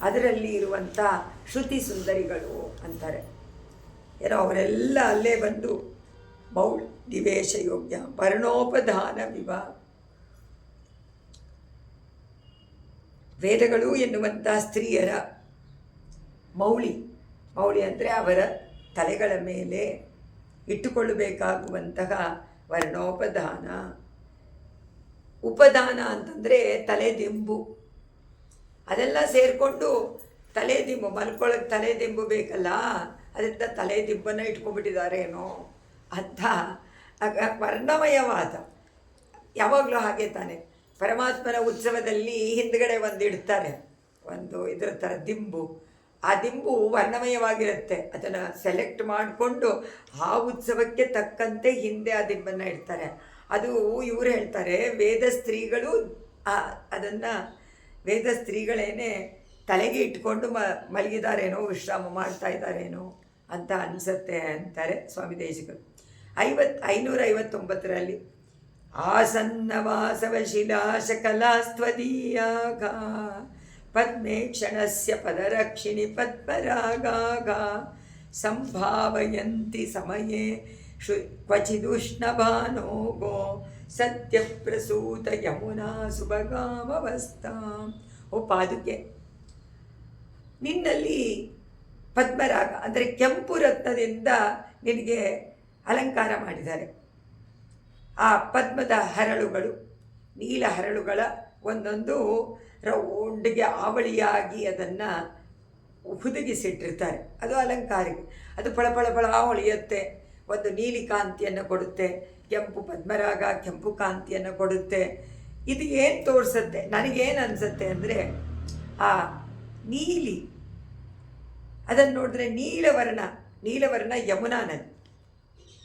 ಅದರಲ್ಲಿ ಇರುವಂಥ ಶ್ರುತಿ ಸುಂದರಿಗಳು ಅಂತಾರೆ. ಏನೋ ಅವರೆಲ್ಲ ಅಲ್ಲೇ ಬಂದು ಮೌಳಿ ನಿವೇಶ ಯೋಗ್ಯ ವರ್ಣೋಪಧಾನ ವಿವಾಹ ವೇದಗಳು ಎನ್ನುವಂಥ ಸ್ತ್ರೀಯರ ಮೌಳಿ ಅಂದರೆ ಅವರ ತಲೆಗಳ ಮೇಲೆ ಇಟ್ಟುಕೊಳ್ಳಬೇಕಾಗುವಂತಹ ವರ್ಣೋಪಧಾನ. ಉಪಧಾನ ಅಂತಂದರೆ ತಲೆದಿಂಬು. ಅದೆಲ್ಲ ಸೇರಿಕೊಂಡು ತಲೆದಿಂಬು, ಮಲ್ಕೊಳ್ಳೋಕ್ಕೆ ತಲೆದಿಂಬು ಬೇಕಲ್ಲ, ಅದರಿಂದ ತಲೆದಿಂಬನ್ನು ಇಟ್ಕೊಂಡ್ಬಿಟ್ಟಿದ್ದಾರೇನೋ ಅಂತ ವರ್ಣಮಯವಾದ. ಯಾವಾಗಲೂ ಹಾಗೆ ತಾನೆ, ಪರಮಾತ್ಮನ ಉತ್ಸವದಲ್ಲಿ ಹಿಂದ್ಗಡೆ ಒಂದು ಇಡ್ತಾರೆ, ಒಂದು ಇದರ ಥರ ದಿಂಬು. ಆ ದಿಂಬು ವರ್ಣಮಯವಾಗಿರುತ್ತೆ. ಅದನ್ನು ಸೆಲೆಕ್ಟ್ ಮಾಡಿಕೊಂಡು ಆ ಉತ್ಸವಕ್ಕೆ ತಕ್ಕಂತೆ ಹಿಂದೆ ಆ ದಿಂಬನ್ನು ಇಡ್ತಾರೆ. ಅದು ಇವರು ಹೇಳ್ತಾರೆ, ವೇದ ಸ್ತ್ರೀಗಳು ಅದನ್ನು ವೇದ ಸ್ತ್ರೀಗಳೇನೆ ತಲೆಗೆ ಇಟ್ಕೊಂಡು ಮಲಗಿದಾರೇನೋ, ವಿಶ್ರಾಮ ಮಾಡ್ತಾ ಇದ್ದಾರೇನೋ ಅಂತ ಅನಿಸುತ್ತೆ ಅಂತಾರೆ ಸ್ವಾಮಿ ದೇಶಿಕರು. 559ರಲ್ಲಿ ಆಸನ್ನವಾಸವ ಶಿಲಾಶಕಲಾಸ್ತ್ವದೀಯಾಗ ಪದ್ಮೇ ಕ್ಷಣಸ್ಯ ಪದರಕ್ಷಿಣಿ ಪದ್ಮರಾಗಾಗ ಸಂಭಾವಯಂತಿ ಸಮಯೇ ಕ್ವಚಿದುಷ್ಣಭಾನೋ ಗೋ ಸತ್ಯಪ್ರಸೂತ ಯಮುನಾ ಸುಭಗಾಮವಸ್ತಾ. ಓ ಪಾದುಕೆ, ನಿನ್ನಲ್ಲಿ ಪದ್ಮರಾಗ ಅಂದರೆ ಕೆಂಪು ರತ್ನದಿಂದ ನಿನಗೆ ಅಲಂಕಾರ ಮಾಡಿದ್ದಾರೆ. ಆ ಪದ್ಮದ ಹರಳುಗಳು, ನೀಲ ಹರಳುಗಳ ಒಂದೊಂದು ರೌಂಡ್ಗೆ ಆವಳಿಯಾಗಿ ಅದನ್ನು ಹುದುಗಿಸಿಟ್ಟಿರ್ತಾರೆ. ಅದು ಅಲಂಕಾರಕ್ಕೆ, ಅದು ಫಳ ಹೊಳೆಯುತ್ತೆ, ಒಂದು ನೀಲಿ ಕಾಂತಿಯನ್ನು ಕೊಡುತ್ತೆ. ಕೆಂಪು ಪದ್ಮರಾಗ ಕೆಂಪು ಕಾಂತಿಯನ್ನು ಕೊಡುತ್ತೆ. ಇದು ಏನು ತೋರಿಸುತ್ತೆ, ನನಗೇನು ಅನಿಸುತ್ತೆ ಅಂದರೆ, ಆ ನೀಲಿ ಅದನ್ನು ನೋಡಿದ್ರೆ ನೀಲವರ್ಣ ಯಮುನಾ ನದಿ.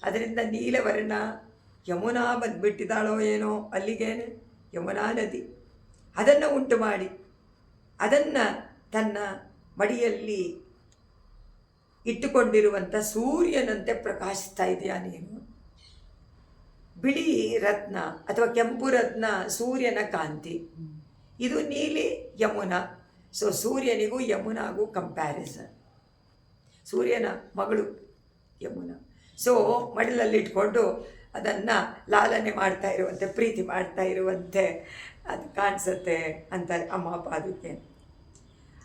ಅದರಿಂದ ನೀಲವರ್ಣ ಯಮುನಾ ಬಂದುಬಿಟ್ಟಿದ್ದಾಳೋ ಏನೋ ಅಲ್ಲಿಗೇನೆ, ಯಮುನಾ ನದಿ ಅದನ್ನು ಉಂಟು ಮಾಡಿ ಅದನ್ನು ತನ್ನ ಮಡಿಯಲ್ಲಿ ಇಟ್ಟುಕೊಂಡಿರುವಂಥ ಸೂರ್ಯನಂತೆ ಪ್ರಕಾಶಿಸ್ತಾ ಇದೆಯಾ ನೀನು. ಬಿಳಿ ರತ್ನ ಅಥವಾ ಕೆಂಪು ರತ್ನ ಸೂರ್ಯನ ಕಾಂತಿ, ಇದು ನೀಲಿ ಯಮುನಾ. ಸೊ ಸೂರ್ಯನಿಗೂ ಯಮುನಾಗೂ ಕಂಪ್ಯಾರಿಸನ್. ಸೂರ್ಯನ ಮಗಳು ಯಮುನಾ. ಸೊ ಮಡಿಲಲ್ಲಿಟ್ಕೊಂಡು ಅದನ್ನು ಲಾಲನೆ ಮಾಡ್ತಾ ಇರುವಂತೆ, ಪ್ರೀತಿ ಮಾಡ್ತಾ ಇರುವಂತೆ ಅದು ಕಾಣಿಸುತ್ತೆ ಅಂತಾರೆ ಅಮ್ಮ ಪಾದುಕೆ.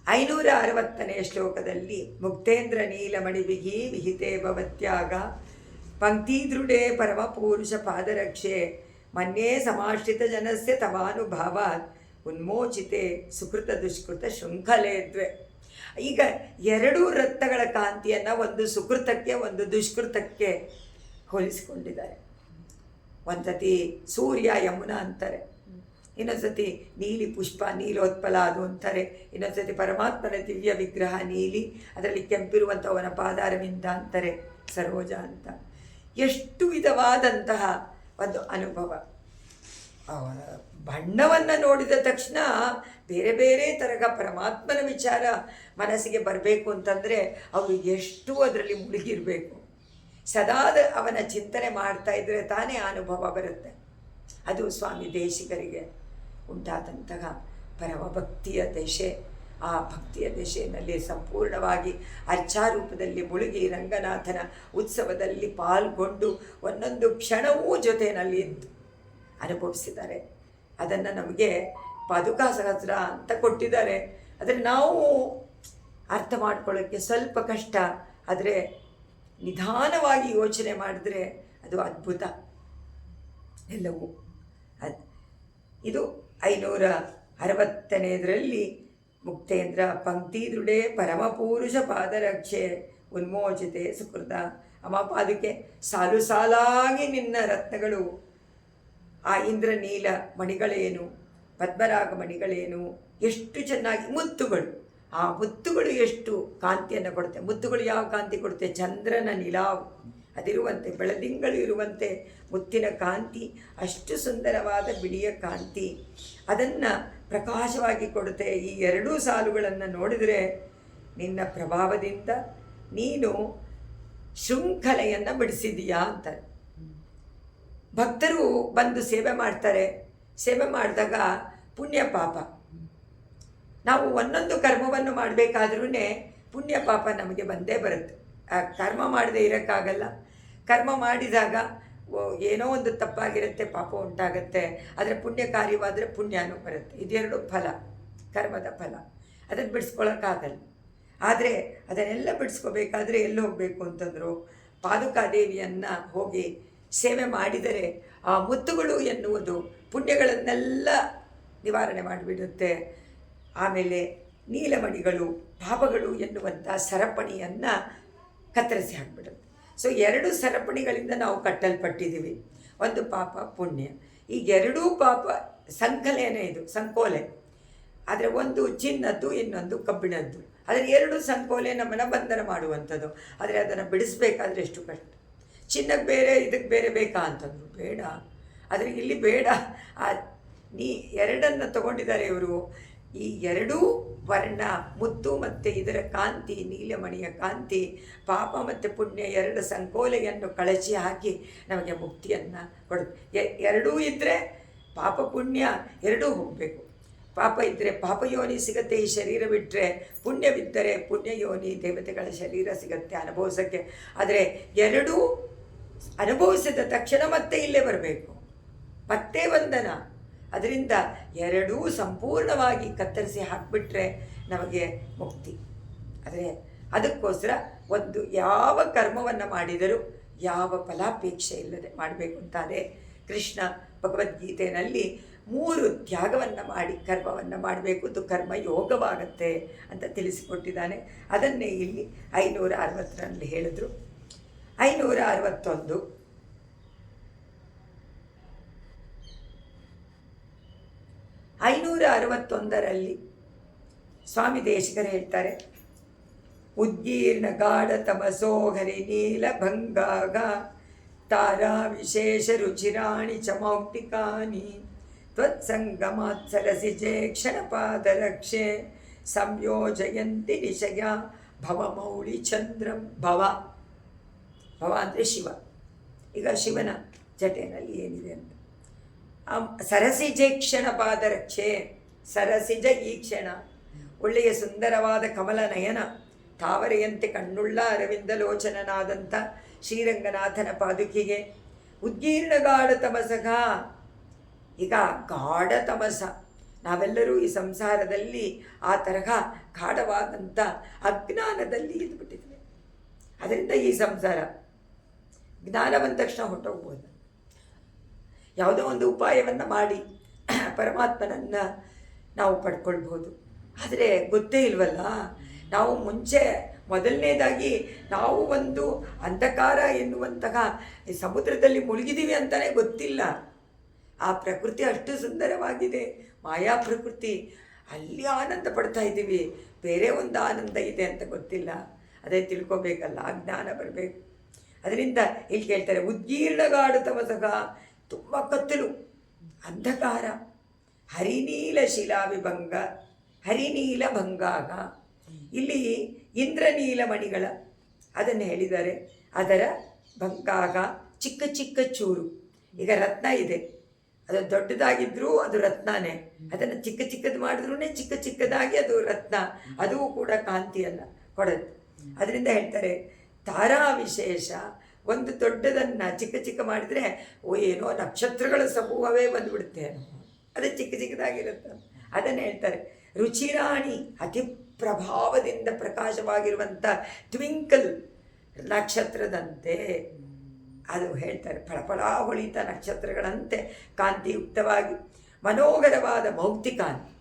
560ನೇ ಶ್ಲೋಕದಲ್ಲಿ ಮುಕ್ತೇಂದ್ರ ನೀಲಮಣಿ ವಿಹಿ ವಿಹಿತೆ ಭವತ್ಯಾಗ ಪಂಕ್ತಿದೃಢೇ ಪರಮಪುರುಷ ಪಾದರಕ್ಷೆ ಮನ್ಯೇ ಸಮಾಶ್ರಿತ ಜನಸ್ಯ ತವಾನುಭಾವಾತ್ ಉನ್ಮೋಚಿತೆ ಸುಕೃತ ದುಷ್ಕೃತ ಶೃಂಖಲೆ ದ್ವೆ. ಈಗ ಎರಡೂ ರತ್ನಗಳ ಕಾಂತಿಯನ್ನು ಒಂದು ಸುಕೃತಕ್ಕೆ ಒಂದು ದುಷ್ಕೃತಕ್ಕೆ ಹೋಲಿಸಿಕೊಂಡಿದ್ದಾರೆ. ಒಂದು ಸತಿ ಸೂರ್ಯ ಯಮುನಾ ಅಂತಾರೆ, ಇನ್ನೊಂದು ಸತಿ ನೀಲಿ ಪುಷ್ಪ ನೀಲೋತ್ಪಲ ಅದು ಅಂತಾರೆ, ಇನ್ನೊಂದು ಸತಿ ಪರಮಾತ್ಮನ ದಿವ್ಯ ವಿಗ್ರಹ ನೀಲಿ, ಅದರಲ್ಲಿ ಕೆಂಪಿರುವಂಥವನ ಪಾದಾರವಿಂದ ಅಂತಾರೆ ಸರೋಜ ಅಂತ. ಎಷ್ಟು ವಿಧವಾದಂತಹ ಒಂದು ಅನುಭವ. ಬಣ್ಣವನ್ನು ನೋಡಿದ ತಕ್ಷಣ ಬೇರೆ ಬೇರೆ ತರಹ ಪರಮಾತ್ಮನ ವಿಚಾರ ಮನಸ್ಸಿಗೆ ಬರಬೇಕು ಅಂತಂದರೆ ಅವರು ಎಷ್ಟು ಅದರಲ್ಲಿ ಮುಳುಗಿರಬೇಕು. ಸದಾ ಅವನ ಚಿಂತನೆ ಮಾಡ್ತಾ ಇದ್ದರೆ ತಾನೇ ಅನುಭವ ಬರುತ್ತೆ. ಅದು ಸ್ವಾಮಿ ದೇಶಿಕರಿಗೆ ಉಂಟಾದಂತಹ ಪರಮ ಭಕ್ತಿಯ ದಶೆ. ಆ ಭಕ್ತಿಯ ದಶೆಯಲ್ಲಿ ಸಂಪೂರ್ಣವಾಗಿ ಅರ್ಚಾರೂಪದಲ್ಲಿ ಮುಳುಗಿ ರಂಗನಾಥನ ಉತ್ಸವದಲ್ಲಿ ಪಾಲ್ಗೊಂಡು ಒಂದೊಂದು ಕ್ಷಣವೂ ಜೊತೆಯಲ್ಲಿ ಇದ್ದು ಅನುಭವಿಸಿದ್ದಾರೆ. ಅದನ್ನು ನಮಗೆ ಪಾದುಕಾ ಸಹಸ್ರ ಅಂತ ಕೊಟ್ಟಿದ್ದಾರೆ. ಅದನ್ನು ನಾವು ಅರ್ಥ ಮಾಡ್ಕೊಳ್ಳೋಕ್ಕೆ ಸ್ವಲ್ಪ ಕಷ್ಟ, ಆದರೆ ನಿಧಾನವಾಗಿ ಯೋಚನೆ ಮಾಡಿದ್ರೆ ಅದು ಅದ್ಭುತ ಎಲ್ಲವೂ. ಇದು 560ನೇದರಲ್ಲಿ ಮುಕ್ತೇಂದ್ರ ಪಂಕ್ತಿದೃಢೇ ಪರಮಪುರುಷ ಪಾದರಕ್ಷೆ ಉನ್ಮೋಚಿತೆ ಸುಕೃತ. ಅಮ್ಮ ಪಾದುಕೆ, ಸಾಲು ಸಾಲಾಗಿ ನಿನ್ನ ರತ್ನಗಳು, ಆ ಇಂದ್ರನೀಲ ಮಣಿಗಳೇನು, ಪದ್ಮರಾಗ ಮಣಿಗಳೇನು, ಎಷ್ಟು ಚೆನ್ನಾಗಿ ಮುತ್ತುಗಳು, ಆ ಮುತ್ತುಗಳು ಎಷ್ಟು ಕಾಂತಿಯನ್ನು ಕೊಡುತ್ತೆ. ಮುತ್ತುಗಳು ಯಾವ ಕಾಂತಿ ಕೊಡುತ್ತೆ? ಚಂದ್ರನ ನಿಲಾವು ಅದಿರುವಂತೆ, ಬೆಳದಿಂಗಳು ಇರುವಂತೆ ಮುತ್ತಿನ ಕಾಂತಿ, ಅಷ್ಟು ಸುಂದರವಾದ ಬಿಳಿಯ ಕಾಂತಿ ಅದನ್ನು ಪ್ರಕಾಶವಾಗಿ ಕೊಡುತ್ತೆ. ಈ ಎರಡೂ ಸಾಲುಗಳನ್ನು ನೋಡಿದರೆ ನಿನ್ನ ಪ್ರಭಾವದಿಂದ ನೀನು ಶೃಂಖಲೆಯನ್ನು ಬಿಡಿಸಿದೀಯಾ ಅಂತಾರೆ. ಭಕ್ತರು ಬಂದು ಸೇವೆ ಮಾಡ್ತಾರೆ. ಸೇವೆ ಮಾಡಿದಾಗ ಪುಣ್ಯ ಪಾಪ ನಾವು ಒಂದೊಂದು ಕರ್ಮವನ್ನು ಮಾಡಬೇಕಾದ್ರೂ ಪುಣ್ಯ ಪಾಪ ನಮಗೆ ಬಂದೇ ಬರುತ್ತೆ. ಕರ್ಮ ಮಾಡದೆ ಇರೋಕ್ಕಾಗಲ್ಲ. ಕರ್ಮ ಮಾಡಿದಾಗ ಏನೋ ಒಂದು ತಪ್ಪಾಗಿರುತ್ತೆ, ಪಾಪ ಉಂಟಾಗತ್ತೆ. ಆದರೆ ಪುಣ್ಯ ಕಾರ್ಯವಾದರೆ ಪುಣ್ಯನೂ ಬರುತ್ತೆ. ಇದೆರಡು ಫಲ, ಕರ್ಮದ ಫಲ. ಅದನ್ನು ಬಿಡಿಸ್ಕೊಳ್ಳೋಕ್ಕಾಗಲ್ಲ. ಆದರೆ ಅದನ್ನೆಲ್ಲ ಬಿಡಿಸ್ಕೋಬೇಕಾದ್ರೆ ಎಲ್ಲಿ ಹೋಗಬೇಕು ಅಂತಂದರು, ಪಾದುಕಾದೇವಿಯನ್ನು ಹೋಗಿ ಸೇವೆ ಮಾಡಿದರೆ ಆ ಮುತ್ತುಗಳು ಎನ್ನುವುದು ಪುಣ್ಯಗಳನ್ನೆಲ್ಲ ನಿವಾರಣೆ ಮಾಡಿಬಿಡುತ್ತೆ. ಆಮೇಲೆ ನೀಲಮಣಿಗಳು, ಪಾಪಗಳು ಎನ್ನುವಂಥ ಸರಪಣಿಯನ್ನು ಕತ್ತರಿಸಿ ಹಾಕಿಬಿಡುತ್ತೆ. ಸೊ 2 ಸರಪಣಿಗಳಿಂದ ನಾವು ಕಟ್ಟಲ್ಪಟ್ಟಿದ್ದೀವಿ, ಒಂದು ಪಾಪ ಪುಣ್ಯ. ಈಗ 2 ಪಾಪ ಸಂಕಲೇನೆ, ಇದು ಸಂಕೋಲೆ. ಆದರೆ ಒಂದು ಚಿನ್ನದ್ದು, ಇನ್ನೊಂದು ಕಬ್ಬಿಣದ್ದು. ಆದರೆ 2 ಸಂಕೋಲೆ ನಮ್ಮನ್ನು ಬಂಧನ ಮಾಡುವಂಥದ್ದು. ಆದರೆ ಅದನ್ನು ಬಿಡಿಸ್ಬೇಕಾದ್ರೆ ಎಷ್ಟು ಕಷ್ಟ. ಚಿನ್ನಕ್ಕೆ ಬೇರೆ, ಇದಕ್ಕೆ ಬೇರೆ ಬೇಕಾ ಅಂತಂದರು. ಬೇಡ, ಆದರೆ ಇಲ್ಲಿ ಬೇಡ. ನೀ 2 ತಗೊಂಡಿದ್ದಾರೆ ಇವರು. ಈ 2 ವರ್ಣ, ಮುತ್ತು ಮತ್ತು ಇದರ ಕಾಂತಿ, ನೀಲಮಣಿಯ ಕಾಂತಿ, ಪಾಪ ಮತ್ತು ಪುಣ್ಯ 2 ಸಂಕೋಲೆಯನ್ನು ಕಳಚಿ ಹಾಕಿ ನಮಗೆ ಮುಕ್ತಿಯನ್ನು ಕೊಡುತ್ತೆ. 2 ಇದ್ದರೆ ಪಾಪ ಪುಣ್ಯ 2 ಹೋಗಬೇಕು. ಪಾಪ ಇದ್ದರೆ ಪಾಪಯೋನಿ ಸಿಗತ್ತೆ, ಈ ಶರೀರ ಬಿಟ್ಟರೆ. ಪುಣ್ಯವಿದ್ದರೆ ಪುಣ್ಯಯೋನಿ, ದೇವತೆಗಳ ಶರೀರ ಸಿಗತ್ತೆ ಅನುಭವಿಸೋಕ್ಕೆ. ಆದರೆ 2 ಅನುಭವಿಸಿದ ತಕ್ಷಣ ಮತ್ತೆ ಇಲ್ಲೇ ಬರಬೇಕು, ಮತ್ತೆ ಬಂಧನ. ಅದರಿಂದ 2 ಸಂಪೂರ್ಣವಾಗಿ ಕತ್ತರಿಸಿ ಹಾಕಿಬಿಟ್ರೆ ನಮಗೆ ಮುಕ್ತಿ. ಆದರೆ ಅದಕ್ಕೋಸ್ಕರ ಒಂದು ಯಾವ ಕರ್ಮವನ್ನು ಮಾಡಿದರೂ ಯಾವ ಫಲಾಪೇಕ್ಷೆ ಇಲ್ಲದೆ ಮಾಡಬೇಕು ಅಂತಾದರೆ ಕೃಷ್ಣ ಭಗವದ್ಗೀತೆಯಲ್ಲಿ 3 ತ್ಯಾಗವನ್ನು ಮಾಡಿ ಕರ್ಮವನ್ನು ಮಾಡಬೇಕು, ಅದು ಕರ್ಮ ಯೋಗವಾಗತ್ತೆ ಅಂತ ತಿಳಿಸಿಕೊಟ್ಟಿದ್ದಾನೆ. ಅದನ್ನೇ ಇಲ್ಲಿ 560ರಲ್ಲಿ ಹೇಳಿದ್ರು. 561 561ರಲ್ಲಿ ಸ್ವಾಮಿ ದೇಶಿಕರು ಹೇಳ್ತಾರೆ, ಉದ್ಗೀರ್ಣ ಗಾಢ ತಮಸೋ ಹರಿ ನೀಲ ಭಂಗಾಗ ತಾರಾ ವಿಶೇಷ ರುಚಿರಾಣಿ ಚಮೌಕ್ತಿಕಾನಿ ತ್ವತ್ಸಂಗಮಾತ್ ಸರಸಿಜೆ ಕ್ಷಣಪಾದರಕ್ಷೆ ಸಂಯೋಜಯಂತಿ ನಿಶಯ ಭವಮೌಳಿ ಚಂದ್ರಂ. ಭವ ಅಂದರೆ ಶಿವ. ಈಗ ಶಿವನ ಜಟೆಯಲ್ಲಿ ಏನಿದೆ ಅಂತ, ಸರಸಿಜೆ ಕ್ಷಣ ಪಾದರಕ್ಷೆ. ಸರಸಿಜ ಈ ಕ್ಷಣ, ಒಳ್ಳೆಯ ಸುಂದರವಾದ ಕಮಲ ನಯನ, ತಾವರೆಯಂತೆ ಕಣ್ಣುಳ್ಳ ಅರವಿಂದ ಲೋಚನನಾದಂಥ ಶ್ರೀರಂಗನಾಥನ ಪಾದುಕಿಗೆ ಉದ್ಗೀರ್ಣ ಗಾಢ ತಮಸಗ. ಈಗ ಗಾಢ ತಮಸ, ನಾವೆಲ್ಲರೂ ಈ ಸಂಸಾರದಲ್ಲಿ ಆ ತರಹ ಗಾಢವಾದಂಥ ಅಜ್ಞಾನದಲ್ಲಿ ಇದ್ಬಿಟ್ಟಿದ್ವಿ. ಅದರಿಂದ ಈ ಸಂಸಾರ ಜ್ಞಾನ ಬಂದ ತಕ್ಷಣ ಹೊರಟೋಗ್ಬೋದು. ಯಾವುದೋ ಒಂದು ಉಪಾಯವನ್ನು ಮಾಡಿ ಪರಮಾತ್ಮನನ್ನು ನಾವು ಪಡ್ಕೊಳ್ಬೋದು. ಆದರೆ ಗೊತ್ತೇ ಇಲ್ವಲ್ಲ. ನಾವು ಮುಂಚೆ ಮೊದಲನೇದಾಗಿ ನಾವು ಒಂದು ಅಂಧಕಾರ ಎನ್ನುವಂತಹ ಈ ಸಮುದ್ರದಲ್ಲಿ ಮುಳುಗಿದ್ದೀವಿ ಅಂತಲೇ ಗೊತ್ತಿಲ್ಲ. ಆ ಪ್ರಕೃತಿ ಅಷ್ಟು ಸುಂದರವಾಗಿದೆ, ಮಾಯಾ ಪ್ರಕೃತಿ, ಅಲ್ಲಿ ಆನಂದ ಪಡ್ತಾ ಇದ್ದೀವಿ. ಬೇರೆ ಒಂದು ಆನಂದ ಇದೆ ಅಂತ ಗೊತ್ತಿಲ್ಲ. ಅದೇ ತಿಳ್ಕೊಬೇಕಲ್ಲ, ಜ್ಞಾನ ಬರಬೇಕು. ಅದರಿಂದ ಇಲ್ಲಿ ಕೇಳ್ತಾರೆ, ಉದ್ಗೀರ್ಣಗಾಡು ತಮಸಗ, ತುಂಬ ಕತ್ತಲು, ಅಂಧಕಾರ. ಹರಿನೀಲ ಶಿಲಾವಿಭಂಗ, ಹರಿನೀಲ ಭಂಗಾಗ. ಇಲ್ಲಿ ಇಂದ್ರನೀಲ ಮಣಿಗಳ ಅದನ್ನು ಹೇಳಿದ್ದಾರೆ. ಅದರ ಭಂಗಾಗ ಚಿಕ್ಕ ಚಿಕ್ಕ ಚೂರು. ಈಗ ರತ್ನ ಇದೆ, ಅದು ದೊಡ್ಡದಾಗಿದ್ದರೂ ಅದು ರತ್ನನೇ. ಅದನ್ನು ಚಿಕ್ಕ ಚಿಕ್ಕದು ಮಾಡಿದ್ರೂ ಚಿಕ್ಕ ಚಿಕ್ಕದಾಗಿ ಅದು ರತ್ನ, ಅದು ಕೂಡ ಕಾಂತಿಯನ್ನು ಕೊಡುತ್ತೆ. ಅದರಿಂದ ಹೇಳ್ತಾರೆ ತಾರಾ ವಿಶೇಷ. ಒಂದು ದೊಡ್ಡದನ್ನು ಚಿಕ್ಕ ಚಿಕ್ಕ ಮಾಡಿದರೆ ಏನೋ ನಕ್ಷತ್ರಗಳ ಸಮೂಹವೇ ಬಂದುಬಿಡುತ್ತೆ, ಅದು ಚಿಕ್ಕ ಚಿಕ್ಕದಾಗಿರುತ್ತೆ. ಅದನ್ನು ಹೇಳ್ತಾರೆ ರುಚಿರಾಣಿ, ಅತಿ ಪ್ರಭಾವದಿಂದ ಪ್ರಕಾಶವಾಗಿರುವಂಥ ಟ್ವಿಂಕಲ್ ನಕ್ಷತ್ರದಂತೆ. ಅದು ಹೇಳ್ತಾರೆ ಫಳಫಳ ಹೊಳಿತ ನಕ್ಷತ್ರಗಳಂತೆ ಕಾಂತಿಯುಕ್ತವಾಗಿ ಮನೋಹರವಾದ ಮೌಕ್ತಿಕಾಂತಿ,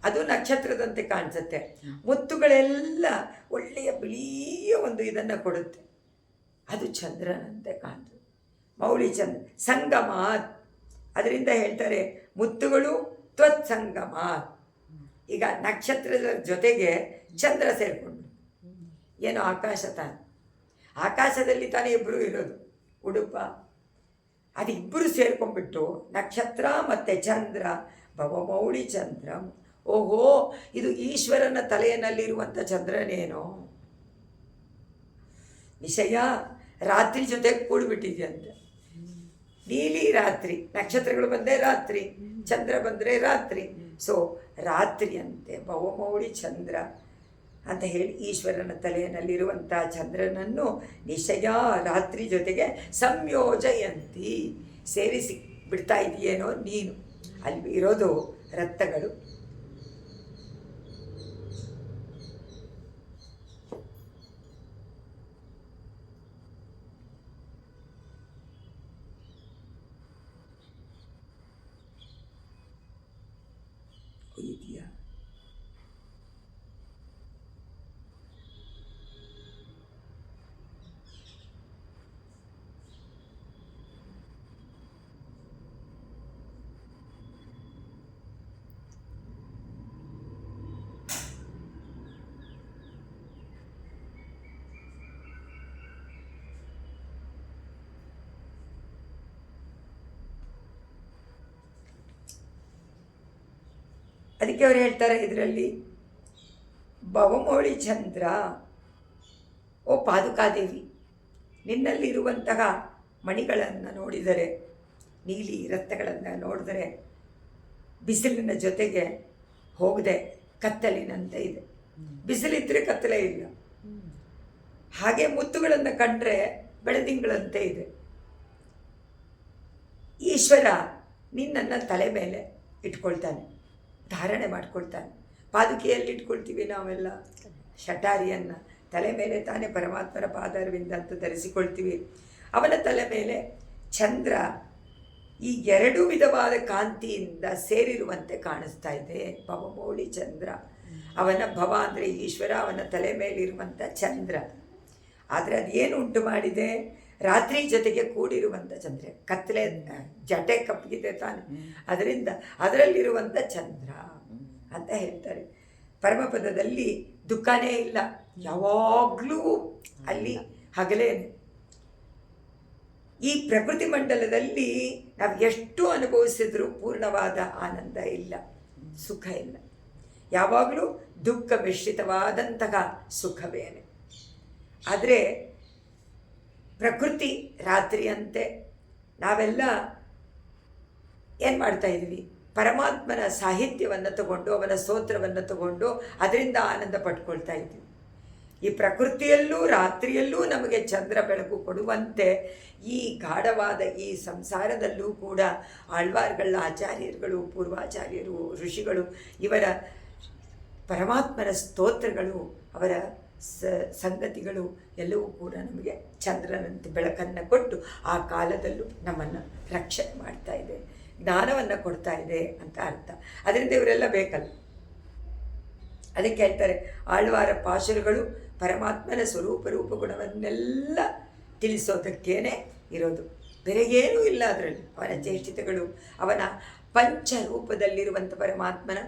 ಅದು ನಕ್ಷತ್ರದಂತೆ ಕಾಣಿಸುತ್ತೆ. ಮುತ್ತುಗಳೆಲ್ಲ ಒಳ್ಳೆಯ ಬಿಳಿಯ ಒಂದು ಇದನ್ನು ಕೊಡುತ್ತೆ, ಅದು ಚಂದ್ರನಂತೆ ಕಾಣ್ತದೆ. ಮೌಳಿ ಚಂದ್ರ ಸಂಗಮಾತ್. ಅದರಿಂದ ಹೇಳ್ತಾರೆ ಮುತ್ತುಗಳು ತ್ವತ್ಸಂಗಮಾತ್. ಈಗ ನಕ್ಷತ್ರದ ಜೊತೆಗೆ ಚಂದ್ರ ಸೇರಿಕೊಂಡು, ಏನು ಆಕಾಶ ತಾನೆ, ಆಕಾಶದಲ್ಲಿ ತಾನೇ ಇಬ್ಬರು ಇರೋದು, ಉಡುಪ. ಅದು ಇಬ್ಬರು ಸೇರ್ಕೊಂಡ್ಬಿಟ್ಟು ನಕ್ಷತ್ರ ಮತ್ತು ಚಂದ್ರ, ಭವಮೌಳಿ ಚಂದ್ರಂ. ಓಹೋ, ಇದು ಈಶ್ವರನ ತಲೆಯಲ್ಲಿರುವಂಥ ಚಂದ್ರನೇನೋ. ವಿಷಯ ರಾತ್ರಿ ಜೊತೆಗೆ ಕೂಡಿಬಿಟ್ಟಿದೆಯಂತೆ. ನೀಲಿ ರಾತ್ರಿ, ನಕ್ಷತ್ರಗಳು ಬಂದರೆ ರಾತ್ರಿ, ಚಂದ್ರ ಬಂದರೆ ರಾತ್ರಿ, ಸೊ ರಾತ್ರಿಯಂತೆ ಭವಮೌಳಿ ಚಂದ್ರ ಅಂತ ಹೇಳಿ ಈಶ್ವರನ ತಲೆಯಲ್ಲಿರುವಂಥ ಚಂದ್ರನನ್ನು ನಿಶಯ ರಾತ್ರಿ ಜೊತೆಗೆ ಸಂಯೋಜಯಂತಿ ಸೇರಿಸಿ ಬಿಡ್ತಾ ಇದೆಯೇನೋ ನೀನು. ಅಲ್ಲಿ ಇರೋದು ರತ್ನಗಳು. ಇದೆಯಾ ಅದಕ್ಕೆ ಅವ್ರು ಹೇಳ್ತಾರೆ ಇದರಲ್ಲಿ, ಭವಮೌಳಿ ಚಂದ್ರ, ಓ ಪಾದುಕಾದೇವಿ, ನಿನ್ನಲ್ಲಿರುವಂತಹ ಮಣಿಗಳನ್ನು ನೋಡಿದರೆ, ನೀಲಿ ರತ್ನಗಳನ್ನು ನೋಡಿದರೆ ಬಿಸಿಲಿನ ಜೊತೆಗೆ ಹೋಗದೆ ಕತ್ತಲಿನಂತೆ ಇದೆ. ಬಿಸಿಲಿದ್ದರೆ ಕತ್ತಲೇ ಇಲ್ಲ. ಹಾಗೆ ಮುತ್ತುಗಳನ್ನು ಕಂಡ್ರೆ ಬೆಳದಿಂಗಳಂತೆ ಇದೆ. ಈಶ್ವರ ನಿನ್ನನ್ನು ತಲೆ ಮೇಲೆ ಇಟ್ಕೊಳ್ತಾನೆ, ಧಾರಣೆ ಮಾಡ್ಕೊಳ್ತಾನೆ. ಪಾದುಕೆಯಲ್ಲಿ ಇಟ್ಕೊಳ್ತೀವಿ ನಾವೆಲ್ಲ ಶಟಾರಿಯನ್ನು, ತಲೆ ಮೇಲೆ ತಾನೇ ಪರಮಾತ್ಮನ ಪಾದಾರವಿಂದ ಅಂತ ಧರಿಸಿಕೊಳ್ತೀವಿ. ಅವನ ತಲೆ ಮೇಲೆ ಚಂದ್ರ ಈ ಎರಡು ವಿಧವಾದ ಕಾಂತಿಯಿಂದ ಸೇರಿರುವಂತೆ ಕಾಣಿಸ್ತಾ ಇದೆ. ಭವಮೌಳಿ ಚಂದ್ರ, ಅವನ ಭವ ಅಂದರೆ ಈಶ್ವರ, ಅವನ ತಲೆ ಮೇಲಿರುವಂಥ ಚಂದ್ರ. ಆದರೆ ಅದೇನು ಉಂಟು ಮಾಡಿದೆ? ರಾತ್ರಿ ಜೊತೆಗೆ ಕೂಡಿರುವಂಥ ಚಂದ್ರ. ಕತ್ತಲೆ ಜಟೆ ಕಪ್ಪಗಿದೆ ತಾನೆ, ಅದರಿಂದ ಅದರಲ್ಲಿರುವಂಥ ಚಂದ್ರ ಅಂತ ಹೇಳ್ತಾರೆ. ಪರಮಪದದಲ್ಲಿ ದುಃಖನೇ ಇಲ್ಲ, ಯಾವಾಗಲೂ ಅಲ್ಲಿ ಹಗಲೇನೆ. ಈ ಪ್ರಕೃತಿ ಮಂಡಲದಲ್ಲಿ ನಾವು ಎಷ್ಟು ಅನುಭವಿಸಿದ್ರೂ ಪೂರ್ಣವಾದ ಆನಂದ ಇಲ್ಲ, ಸುಖ ಇಲ್ಲ. ಯಾವಾಗಲೂ ದುಃಖ ಮಿಶ್ರಿತವಾದಂತಹ ಸುಖವೇನೆ. ಆದರೆ ಪ್ರಕೃತಿ ರಾತ್ರಿಯಂತೆ ನಾವೆಲ್ಲ ಏನು ಮಾಡ್ತಾ ಇದ್ವಿ? ಪರಮಾತ್ಮನ ಸಾಹಿತ್ಯವನ್ನು ತಗೊಂಡು, ಅವನ ಸ್ತೋತ್ರವನ್ನು ತಗೊಂಡು ಅದರಿಂದ ಆನಂದ ಪಡ್ಕೊಳ್ತಾ ಇದ್ವಿ. ಈ ಪ್ರಕೃತಿಯಲ್ಲೂ ರಾತ್ರಿಯಲ್ಲೂ ನಮಗೆ ಚಂದ್ರ ಬೆಳಕು ಕೊಡುವಂತೆ ಈ ಗಾಢವಾದ ಈ ಸಂಸಾರದಲ್ಲೂ ಕೂಡ ಆಳ್ವಾರ್ಗಳ ಆಚಾರ್ಯರುಗಳು, ಪೂರ್ವಾಚಾರ್ಯರು, ಋಷಿಗಳು, ಇವರ ಪರಮಾತ್ಮನ ಸ್ತೋತ್ರಗಳು, ಅವರ ಸಂಗತಿಗಳು ಎಲ್ಲವೂ ಕೂಡ ನಮಗೆ ಚಂದ್ರನಂತೆ ಬೆಳಕನ್ನು ಕೊಟ್ಟು ಆ ಕಾಲದಲ್ಲೂ ನಮ್ಮನ್ನು ರಕ್ಷಣೆ ಮಾಡ್ತಾ ಇದೆ, ಜ್ಞಾನವನ್ನು ಕೊಡ್ತಾ ಇದೆ ಅಂತ ಅರ್ಥ. ಅದರಿಂದ ಇವರೆಲ್ಲ ಬೇಕಲ್ಲ. ಅದಕ್ಕೆ ಹೇಳ್ತಾರೆ, ಆಳ್ವಾರ ಪಾಶುರಗಳು ಪರಮಾತ್ಮನ ಸ್ವರೂಪ ರೂಪ ಗುಣವನ್ನೆಲ್ಲ ತಿಳಿಸೋದಕ್ಕೇನೆ ಇರೋದು, ಬೇರೆ ಏನೂ ಇಲ್ಲ ಅದರಲ್ಲಿ. ಅವನ ಚೇಷ್ಟಿತಗಳು, ಅವನ ಪಂಚರೂಪದಲ್ಲಿರುವಂಥ ಪರಮಾತ್ಮನ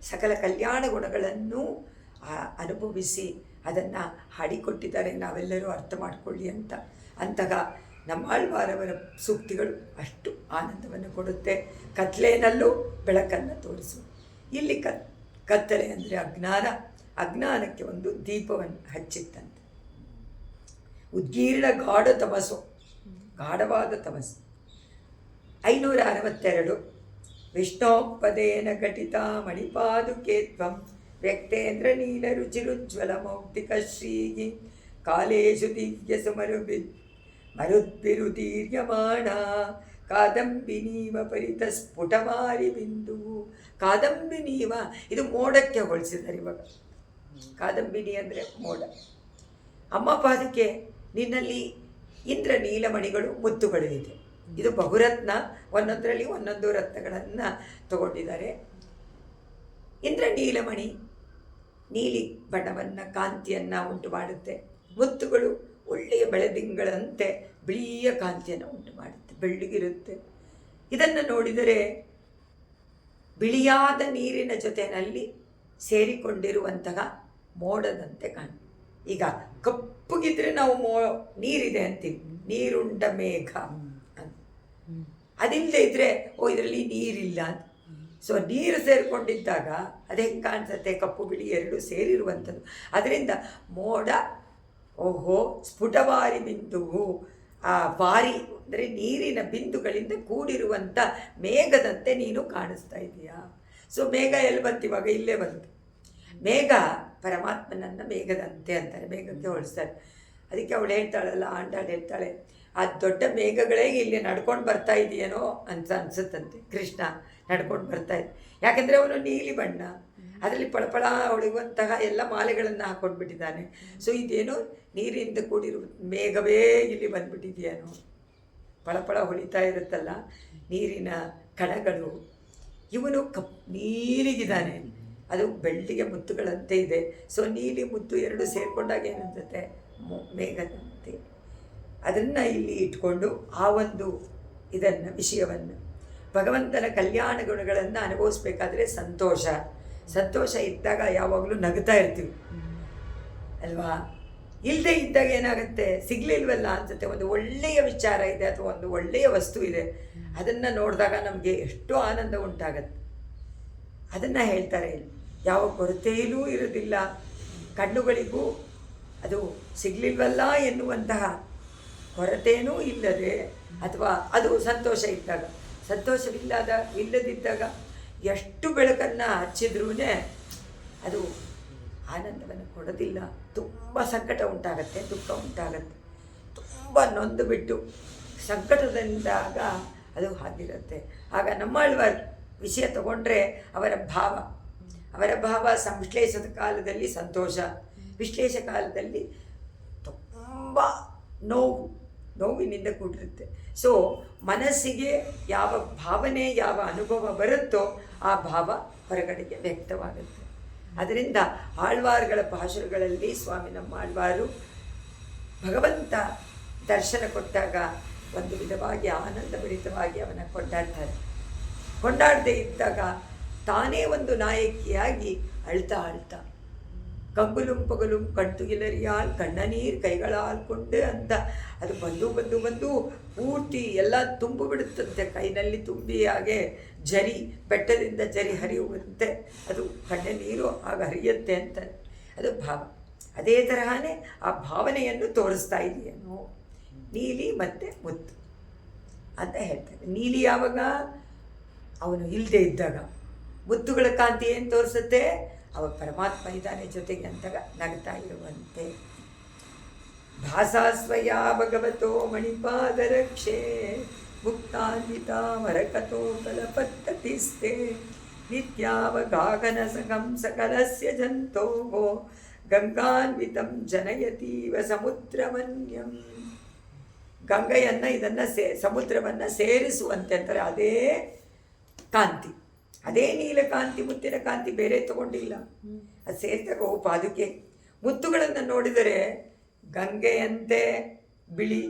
ಸಕಲ ಕಲ್ಯಾಣ ಗುಣಗಳನ್ನು ಅನುಭವಿಸಿ ಅದನ್ನು ಹಾಡಿಕೊಟ್ಟಿದ್ದಾರೆ, ನಾವೆಲ್ಲರೂ ಅರ್ಥ ಮಾಡಿಕೊಳ್ಳಿ ಅಂತ. ಅಂತಹ ನಮ್ಮ ಆಳ್ವಾರವರ ಸೂಕ್ತಿಗಳು ಅಷ್ಟು ಆನಂದವನ್ನು ಕೊಡುತ್ತೆ. ಕತ್ಲೆನಲ್ಲೂ ಬೆಳಕನ್ನು ತೋರಿಸು. ಇಲ್ಲಿ ಕತ್ತಲೆ ಅಂದರೆ ಅಜ್ಞಾನ. ಅಜ್ಞಾನಕ್ಕೆ ಒಂದು ದೀಪವನ್ನು ಹಚ್ಚಿತ್ತಂತೆ. ಉದ್ಗೀರ್ಣ ಗಾಢ ತಮಸ್ಸು, ಗಾಢವಾದ ತಮಸ್ಸು. 562 ವಿಷ್ಣೋಪದೇನ ಘಟಿತ ಮಣಿಪಾದುಕೆ ತ್ವಂ ವ್ಯಕ್ತೇಂದ್ರ ನೀಲ ರುಚಿರುಜ್ವಲ ಮೌಕ್ತಿಕ ಶ್ರೀಗಿ ಕಾಲೇಶು ದಿವ್ಯ ಮರುದ್ಭಿರುದೀರ್ಯಮಾಣ ಕಾದಂಬಿನೀವ ಪರಿತ ಸ್ಫುಟಮಾರಿ ಬಿಂದು. ಕಾದಂಬಿನೀವ, ಇದು ಮೋಡಕ್ಕೆ ಹೋಲಿಸಿದ್ದಾರೆ ಇವಾಗ. ಕಾದಂಬಿನಿ ಅಂದರೆ ಮೋಡ. ಅಮ್ಮ ಪಾದಕ್ಕೆ ನಿನ್ನಲ್ಲಿ ಇಂದ್ರ ನೀಲಮಣಿಗಳು, ಮುತ್ತುಗಳು ಇದೆ. ಇದು ಬಹುರತ್ನ, ಒಂದೊಂದರಲ್ಲಿ ಒಂದೊಂದು ರತ್ನಗಳನ್ನು ತಗೊಂಡಿದ್ದಾರೆ. ಇಂದ್ರ ನೀಲಮಣಿ ನೀಲಿ ಬಣ್ಣವನ್ನು, ಕಾಂತಿಯನ್ನು ಉಂಟು ಮಾಡುತ್ತೆ. ಮುತ್ತುಗಳು ಒಳ್ಳೆಯ ಬೆಳದಿಂಗಳಂತೆ ಬಿಳಿಯ ಕಾಂತಿಯನ್ನು ಉಂಟು ಮಾಡುತ್ತೆ, ಬೆಳ್ಳಗಿರುತ್ತೆ. ಇದನ್ನು ನೋಡಿದರೆ ಬಿಳಿಯಾದ ನೀರಿನ ಜೊತೆಯಲ್ಲಿ ಸೇರಿಕೊಂಡಿರುವಂತಹ ಮೋಡದಂತೆ ಕಾಣುತ್ತೆ. ಈಗ ಕಪ್ಪಗಿದ್ರೆ ನಾವು ನೀರಿದೆ ಅಂತೀವಿ, ನೀರುಂಡ ಮೇಘ ಅಂತ. ಅದಿಲ್ಲದೆ ಇದ್ದರೆ ಓ ಇದರಲ್ಲಿ ನೀರಿಲ್ಲ ಅಂತ. ಸೊ ನೀರು ಸೇರಿಕೊಂಡಿದ್ದಾಗ ಅದು ಹೆಂಗೆ ಕಾಣಿಸುತ್ತೆ? ಕಪ್ಪು ಬಿಳಿ ಎರಡು ಸೇರಿರುವಂಥದ್ದು. ಅದರಿಂದ ಮೋಡ, ಓಹೋ ಸ್ಫುಟವಾರಿ ಬಿಂದುವು, ಆ ವಾರಿ ಅಂದರೆ ನೀರಿನ ಬಿಂದುಗಳಿಂದ ಕೂಡಿರುವಂಥ ಮೇಘದಂತೆ ನೀನು ಕಾಣಿಸ್ತಾ ಇದೆಯಾ. ಸೊ ಮೇಘ ಎಲ್ಲಿ ಬಂತು ಇವಾಗ? ಇಲ್ಲೇ ಬಂತು. ಮೇಘ ಪರಮಾತ್ಮನನ್ನು ಮೇಘದಂತೆ ಅಂತಾರೆ, ಮೇಘಕ್ಕೆ ಹೋಲಿಸ್ತಾರೆ. ಅದಕ್ಕೆ ಅವಳು ಹೇಳ್ತಾಳಲ್ಲ, ಆಂಡಾಳು ಹೇಳ್ತಾಳೆ, ಆ ದೊಡ್ಡ ಮೇಘಗಳೇ ಇಲ್ಲಿ ನಡ್ಕೊಂಡು ಬರ್ತಾ ಇದೆಯೇನೋ ಅಂತ ಅನಿಸುತ್ತಂತೆ. ಕೃಷ್ಣ ನಡ್ಕೊಂಡು ಬರ್ತಾ ಇದ್ದ, ಯಾಕೆಂದರೆ ಅವನು ನೀಲಿ ಬಣ್ಣ, ಅದರಲ್ಲಿ ಪಳಪಳ ಹೊಳೆಯುವಂತಹ ಎಲ್ಲ ಮಾಲೆಗಳನ್ನು ಹಾಕ್ಕೊಂಡ್ಬಿಟ್ಟಿದ್ದಾನೆ. ಸೊ ಇದೇನು ನೀರಿಂದ ಕೂಡಿರುವ ಮೇಘವೇ ಇಲ್ಲಿ ಬಂದ್ಬಿಟ್ಟಿದೆಯೇನೋ, ಪಳಪಳ ಹೊಳಿತಾ ಇರುತ್ತಲ್ಲ ನೀರಿನ ಕಣಗಳು. ಇವನು ನೀಲಿಗಿದ್ದಾನೆ, ಅದು ಬೆಳ್ಳಿಗೆ ಮುತ್ತುಗಳಂತೆ ಇದೆ. ಸೊ ನೀಲಿ ಮುತ್ತು ಎರಡು ಸೇರಿಕೊಂಡಾಗ ಏನಂತತೆ? ಮೇಘದಂತೆ. ಅದನ್ನು ಇಲ್ಲಿ ಇಟ್ಕೊಂಡು ಆ ಒಂದು ಇದನ್ನು ವಿಷಯವನ್ನು, ಭಗವಂತನ ಕಲ್ಯಾಣ ಗುಣಗಳನ್ನು ಅನುಭವಿಸ್ಬೇಕಾದ್ರೆ ಸಂತೋಷ ಇದ್ದಾಗ ಯಾವಾಗಲೂ ನಗ್ತಾ ಇರ್ತೀವಿ ಅಲ್ವಾ? ಇಲ್ಲದೆ ಇದ್ದಾಗ ಏನಾಗುತ್ತೆ? ಸಿಗಲಿಲ್ವಲ್ಲ ಅನ್ಸುತ್ತೆ. ಒಂದು ಒಳ್ಳೆಯ ವಿಚಾರ ಇದೆ ಅಥವಾ ಒಂದು ಒಳ್ಳೆಯ ವಸ್ತು ಇದೆ, ಅದನ್ನು ನೋಡಿದಾಗ ನಮಗೆ ಎಷ್ಟೋ ಆನಂದ ಉಂಟಾಗತ್ತೆ. ಅದನ್ನು ಹೇಳ್ತಾರೆ, ಯಾವ ಕೊರತೆಯೂ ಇರೋದಿಲ್ಲ, ಕಣ್ಣುಗಳಿಗೂ ಅದು ಸಿಗಲಿಲ್ವಲ್ಲ ಎನ್ನುವಂತಹ ಕೊರತೆಯೂ ಇಲ್ಲದೆ, ಅಥವಾ ಅದು ಸಂತೋಷ ಇದ್ದಾಗ. ಇಲ್ಲದಿದ್ದಾಗ ಎಷ್ಟು ಬೆಳಕನ್ನು ಹಚ್ಚಿದ್ರೂ ಅದು ಆನಂದವನ್ನು ಕೊಡೋದಿಲ್ಲ. ತುಂಬ ಸಂಕಟ ಉಂಟಾಗತ್ತೆ, ದುಃಖ ಉಂಟಾಗತ್ತೆ, ತುಂಬ ನೊಂದು ಬಿಟ್ಟು ಸಂಕಟದಿಂದಾಗ ಅದು ಹಾಗಿರುತ್ತೆ. ಆಗ ನಮ್ಮಾಳ್ವಾರ್ ವಿಷಯ ತಗೊಂಡ್ರೆ ಅವರ ಭಾವ ಸಂಶ್ಲೇಷದ ಕಾಲದಲ್ಲಿ ಸಂತೋಷ, ವಿಶ್ಲೇಷ ಕಾಲದಲ್ಲಿ ತುಂಬ ನೋವಿನಿಂದ ಕೂಡಿರುತ್ತೆ. ಸೊ ಮನಸ್ಸಿಗೆ ಯಾವ ಭಾವನೆ, ಯಾವ ಅನುಭವ ಬರುತ್ತೋ ಆ ಭಾವ ಹೊರಗಡೆಗೆ ವ್ಯಕ್ತವಾಗುತ್ತೆ. ಅದರಿಂದ ಆಳ್ವಾರ್ಗಳ ಭಾಷೆಗಳಲ್ಲಿ ಸ್ವಾಮಿ ನಮ್ಮ ಆಳ್ವಾರು ಭಗವಂತ ದರ್ಶನ ಕೊಟ್ಟಾಗ ಒಂದು ವಿಧವಾಗಿ ಆನಂದಭರಿತವಾಗಿ ಅವನ ಕೊಂಡಾಡದೇ ಇದ್ದಾಗ ತಾನೇ ಒಂದು ನಾಯಕಿಯಾಗಿ ಅಳ್ತಾ ಕಂಗುಲುಂ ಪಗಲುಂ ಕಣ್ತುಗಿಲರಿಯಾಲ್ ಕಣ್ಣನೀರು ಕೈಗಳಾಲ್ ಕೊಂಡು ಅಂತ ಅದು ಬಂದು ಪೂರ್ತಿ ಎಲ್ಲ ತುಂಬು ಬಿಡುತ್ತಂತೆ, ಕೈನಲ್ಲಿ ತುಂಬಿ. ಹಾಗೆ ಬೆಟ್ಟದಿಂದ ಜರಿ ಹರಿಯುವಂತೆ ಅದು ಕಣ್ಣ ನೀರು ಆಗ ಹರಿಯುತ್ತೆ ಅಂತ ಅದು ಭಾವ. ಅದೇ ತರಹನೇ ಆ ಭಾವನೆಯನ್ನು ತೋರಿಸ್ತಾ ಇದೆಯೇನೋ ನೀಲಿ ಮತ್ತು ಮುತ್ತು ಅಂತ ಹೇಳ್ತಾರೆ. ನೀಲಿ ಯಾವಾಗ? ಅವನು ಇಲ್ಲದೆ ಇದ್ದಾಗ. ಮುತ್ತುಗಳ ಕಾಂತಿ ಏನು ತೋರಿಸುತ್ತೆ? ಅವ ಪರಮಾತ್ಮ ಇದ್ದಾನೆ ಜೊತೆಗೆ ಅಂತಾಗ ನಗ್ತಾ ಇರುವಂತೆ. ಭಾಸಾಸ್ವಯ ಭಗವತೋ ಮಣಿಪಾದರಕ್ಷೆ ಮುಕ್ತಾನ್ವಿತಾ ಮರಕತೋ ಫಲಪತ್ತತಿಸ್ತೆ ನಿತ್ಯಾವಗಾಗನ ಸಗಂ ಸಕಲಸ್ಯ ಜಂತೋಗೋ ಗಂಗಾನ್ವಿತಂ ಜನಯತೀವ ಸಮುದ್ರಮನ್ಯಂ. ಗಂಗೆಯನ್ನು ಇದನ್ನು ಸಮುದ್ರವನ್ನು ಸೇರಿಸುವಂತೆ ಅಂತಾರೆ. ಅದೇ ಕಾಂತಿ, ಅದೇ ನೀಲಕಾಂತಿ, ಮುತ್ತಿನ ಕಾಂತಿ ಬೇರೆ ತಗೊಂಡಿಲ್ಲ. ಅದು ಸೇರಿದಾಗ ಪಾದುಕೆ ಮುತ್ತುಗಳನ್ನು ನೋಡಿದರೆ ಗಂಗೆಯಂತೆ ಬಿಳಿ,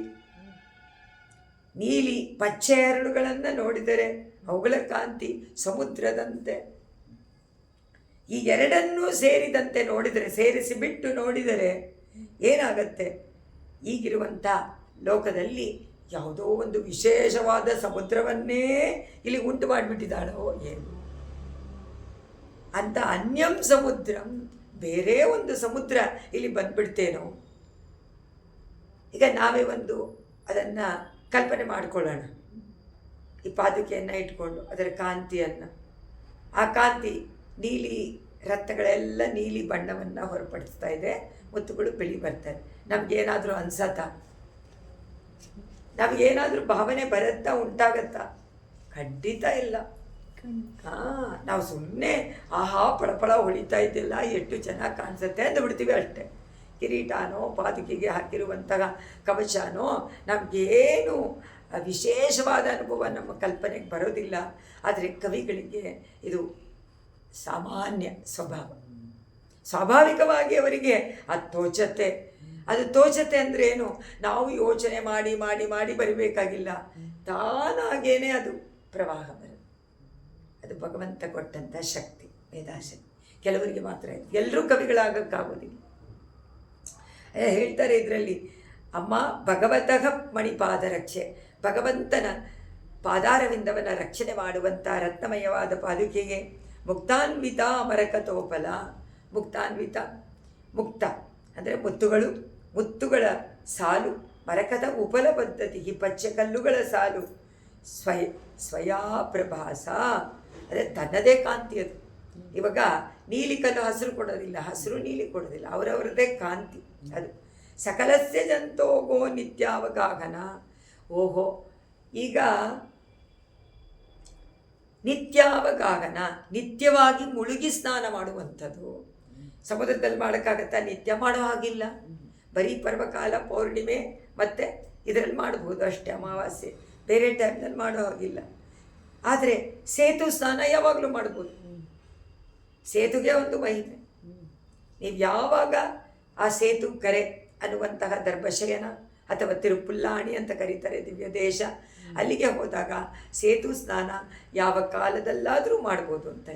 ನೀಲಿ ಪಚ್ಚೆ ಹರಳುಗಳನ್ನು ನೋಡಿದರೆ ಅವುಗಳ ಕಾಂತಿ ಸಮುದ್ರದಂತೆ. ಈ ಎರಡನ್ನೂ ಸೇರಿದಂತೆ ನೋಡಿದರೆ, ಸೇರಿಸಿ ಬಿಟ್ಟು ನೋಡಿದರೆ ಏನಾಗತ್ತೆ? ಈಗಿರುವಂಥ ಲೋಕದಲ್ಲಿ ಯಾವುದೋ ಒಂದು ವಿಶೇಷವಾದ ಸಮುದ್ರವನ್ನೇ ಇಲ್ಲಿ ಉಂಟು ಮಾಡಿಬಿಟ್ಟಿದ್ದಾಳೋ ಏನು ಅಂತ. ಅನ್ಯಂ ಸಮುದ್ರಂ, ಬೇರೆ ಒಂದು ಸಮುದ್ರ ಇಲ್ಲಿ ಬಂದ್ಬಿಡ್ತೇನೋ. ಈಗ ನಾವೇ ಒಂದು ಅದನ್ನು ಕಲ್ಪನೆ ಮಾಡಿಕೊಳ್ಳೋಣ. ಈ ಪಾದುಕೆಯನ್ನು ಇಟ್ಕೊಂಡು ಅದರ ಕಾಂತಿಯನ್ನು, ಆ ಕಾಂತಿ ನೀಲಿ ರತ್ನಗಳೆಲ್ಲ ನೀಲಿ ಬಣ್ಣವನ್ನು ಹೊರಪಡಿಸ್ತಾ ಇದೆ, ಮುತ್ತುಗಳು ಬಿಳಿ ಬರ್ತಾರೆ. ನಮಗೇನಾದರೂ ಅನ್ಸತ್ತಾ? ನಮಗೇನಾದರೂ ಭಾವನೆ ಬರುತ್ತಾ, ಉಂಟಾಗತ್ತಾ? ಖಂಡಿತ ಇಲ್ಲ. ನಾವು ಸುಮ್ಮನೆ ಆಹಾ ಪಳಪಳ ಹೊಳಿತಾ ಇದ್ದಿಲ್ಲ, ಎಷ್ಟು ಚೆನ್ನಾಗಿ ಕಾಣಿಸುತ್ತೆ ಅಂತ ಬಿಡ್ತೀವಿ ಅಷ್ಟೇ. ಕಿರೀಟನೋ ಪಾದುಕೆಗೆ ಹಾಕಿರುವಂತಹ ಕವಚನೋ ನಮಗೇನು ವಿಶೇಷವಾದ ಅನುಭವ ನಮ್ಮ ಕಲ್ಪನೆಗೆ ಬರೋದಿಲ್ಲ. ಆದರೆ ಕವಿಗಳಿಗೆ ಇದು ಸಾಮಾನ್ಯ ಸ್ವಭಾವ, ಸ್ವಾಭಾವಿಕವಾಗಿ ಅವರಿಗೆ ಅದು ತೋಚತ್ತೆ. ಅದು ತೋಚತ್ತೆ ಅಂದರೆ ಏನು? ನಾವು ಯೋಚನೆ ಮಾಡಿ ಮಾಡಿ ಮಾಡಿ ಬರಬೇಕಾಗಿಲ್ಲ, ತಾನಾಗೇನೆ ಅದು ಪ್ರವಾಹ ಬರುತ್ತೆ. ಅದು ಭಗವಂತ ಕೊಟ್ಟಂಥ ಶಕ್ತಿ, ಮೇಧಾಶಕ್ತಿ. ಕೆಲವರಿಗೆ ಮಾತ್ರ ಇದೆ, ಎಲ್ಲರೂ ಕವಿಗಳಾಗಕ್ಕಾಗೋದಿಲ್ಲ. ಹೇಳ್ತಾರೆ ಇದರಲ್ಲಿ, ಅಮ್ಮ ಭಗವತಃ ಮಣಿಪಾದ ರಕ್ಷೆ, ಭಗವಂತನ ಪಾದಾರವಿಂದವನ ರಕ್ಷಣೆ ಮಾಡುವಂಥ ರತ್ನಮಯವಾದ ಪಾದುಕೆಗೆ ಮುಕ್ತಾನ್ವಿತ ಮರಕತೋಪಲ. ಮುಕ್ತಾನ್ವಿತ, ಮುಕ್ತ ಅಂದರೆ ಮುತ್ತುಗಳು, ಮುತ್ತುಗಳ ಸಾಲು, ಮರಕದ ಉಪಲ ಪದ್ಧತಿ, ಈ ಪಚ್ಚೆ ಕಲ್ಲುಗಳ ಸಾಲು, ಸ್ವಯಾ ಪ್ರಭಾಸ. ಅದೇ ತನ್ನದೇ ಕಾಂತಿ ಅದು. ಇವಾಗ ನೀಲಿ ಕಲ್ಲು ಹಸಿರು ಕೊಡೋದಿಲ್ಲ, ಹಸಿರು ನೀಲಿ ಕೊಡೋದಿಲ್ಲ, ಅವರವರದೇ ಕಾಂತಿ ಅದು. ಸಕಲಸ್ಯ ಜಂತೋಗೋ ನಿತ್ಯಾವಗಾಹನ. ಓಹೋ, ಈಗ ನಿತ್ಯಾವಗಾಹನ, ನಿತ್ಯವಾಗಿ ಮುಳುಗಿ ಸ್ನಾನ ಮಾಡುವಂಥದ್ದು. ಸಮುದ್ರದಲ್ಲಿ ಮಾಡೋಕ್ಕಾಗತ್ತಾ? ನಿತ್ಯ ಮಾಡೋ ಹಾಗಿಲ್ಲ. ಬರೀ ಪರ್ವಕಾಲ, ಪೌರ್ಣಿಮೆ ಮತ್ತು ಇದರಲ್ಲಿ ಮಾಡ್ಬೋದು ಅಷ್ಟೇ, ಅಮಾವಾಸ್ಯೆ. ಬೇರೆ ಟೈಮ್ನಲ್ಲಿ ಮಾಡೋ ಹಾಗಿಲ್ಲ. ಆದರೆ ಸೇತು ಸ್ನಾನ ಯಾವಾಗಲೂ ಮಾಡ್ಬೋದು. ಸೇತುಗೆ ಒಂದು ಮಹಿಮೆ. ನೀವು ಯಾವಾಗ ಆ ಸೇತು ಕರೆ ಅನ್ನುವಂತಹ ದರ್ಭಶಯನ ಅಥವಾ ತಿರುಪುಲ್ಲಾಣಿ ಅಂತ ಕರೀತಾರೆ, ದಿವ್ಯ ದೇಶ, ಅಲ್ಲಿಗೆ ಹೋದಾಗ ಸೇತು ಸ್ನಾನ ಯಾವ ಕಾಲದಲ್ಲಾದರೂ ಮಾಡ್ಬೋದು ಅಂತ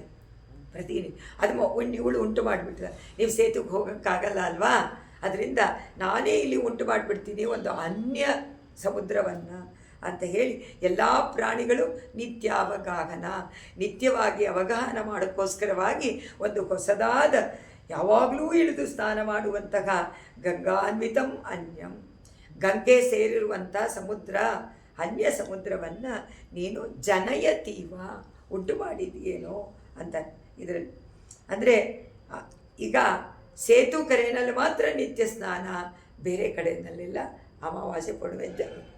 ಪ್ರತಿನಿಧಿ. ಅದು ಇವಳು ಉಂಟು ಮಾಡಿಬಿಟ್ರೆ ನೀವು ಸೇತುಗೆ ಹೋಗೋಕ್ಕಾಗಲ್ಲ ಅಲ್ವಾ, ಅದರಿಂದ ನಾನೇ ಇಲ್ಲಿ ಉಂಟು ಮಾಡಿಬಿಡ್ತೀನಿ ಒಂದು ಅನ್ಯ ಸಮುದ್ರವನ್ನು ಅಂತ ಹೇಳಿ ಎಲ್ಲ ಪ್ರಾಣಿಗಳು ನಿತ್ಯಾವಗಾಹನ, ನಿತ್ಯವಾಗಿ ಅವಗಾಹನ ಮಾಡೋಕ್ಕೋಸ್ಕರವಾಗಿ ಒಂದು ಹೊಸದಾದ ಯಾವಾಗಲೂ ಇಳಿದು ಸ್ನಾನ ಮಾಡುವಂತಹ ಗಂಗಾನ್ವಿತಂ ಅನ್ಯಂ, ಗಂಗೆ ಸೇರಿರುವಂಥ ಸಮುದ್ರ, ಅನ್ಯ ಸಮುದ್ರವನ್ನು ನೀನು ಜನಯತೀವ, ಉಂಟು ಮಾಡಿದೆಯೇನೋ ಅಂತ ಇದರಲ್ಲಿ. ಅಂದರೆ ಈಗ ಸೇತು ಕರೆಯಲ್ಲಿ ಮಾತ್ರ ನಿತ್ಯ ಸ್ನಾನ, ಬೇರೆ ಕಡೆಯಲ್ಲೆಲ್ಲ ಅಮಾವಾಸ್ಯೆ ಪಡುವೆ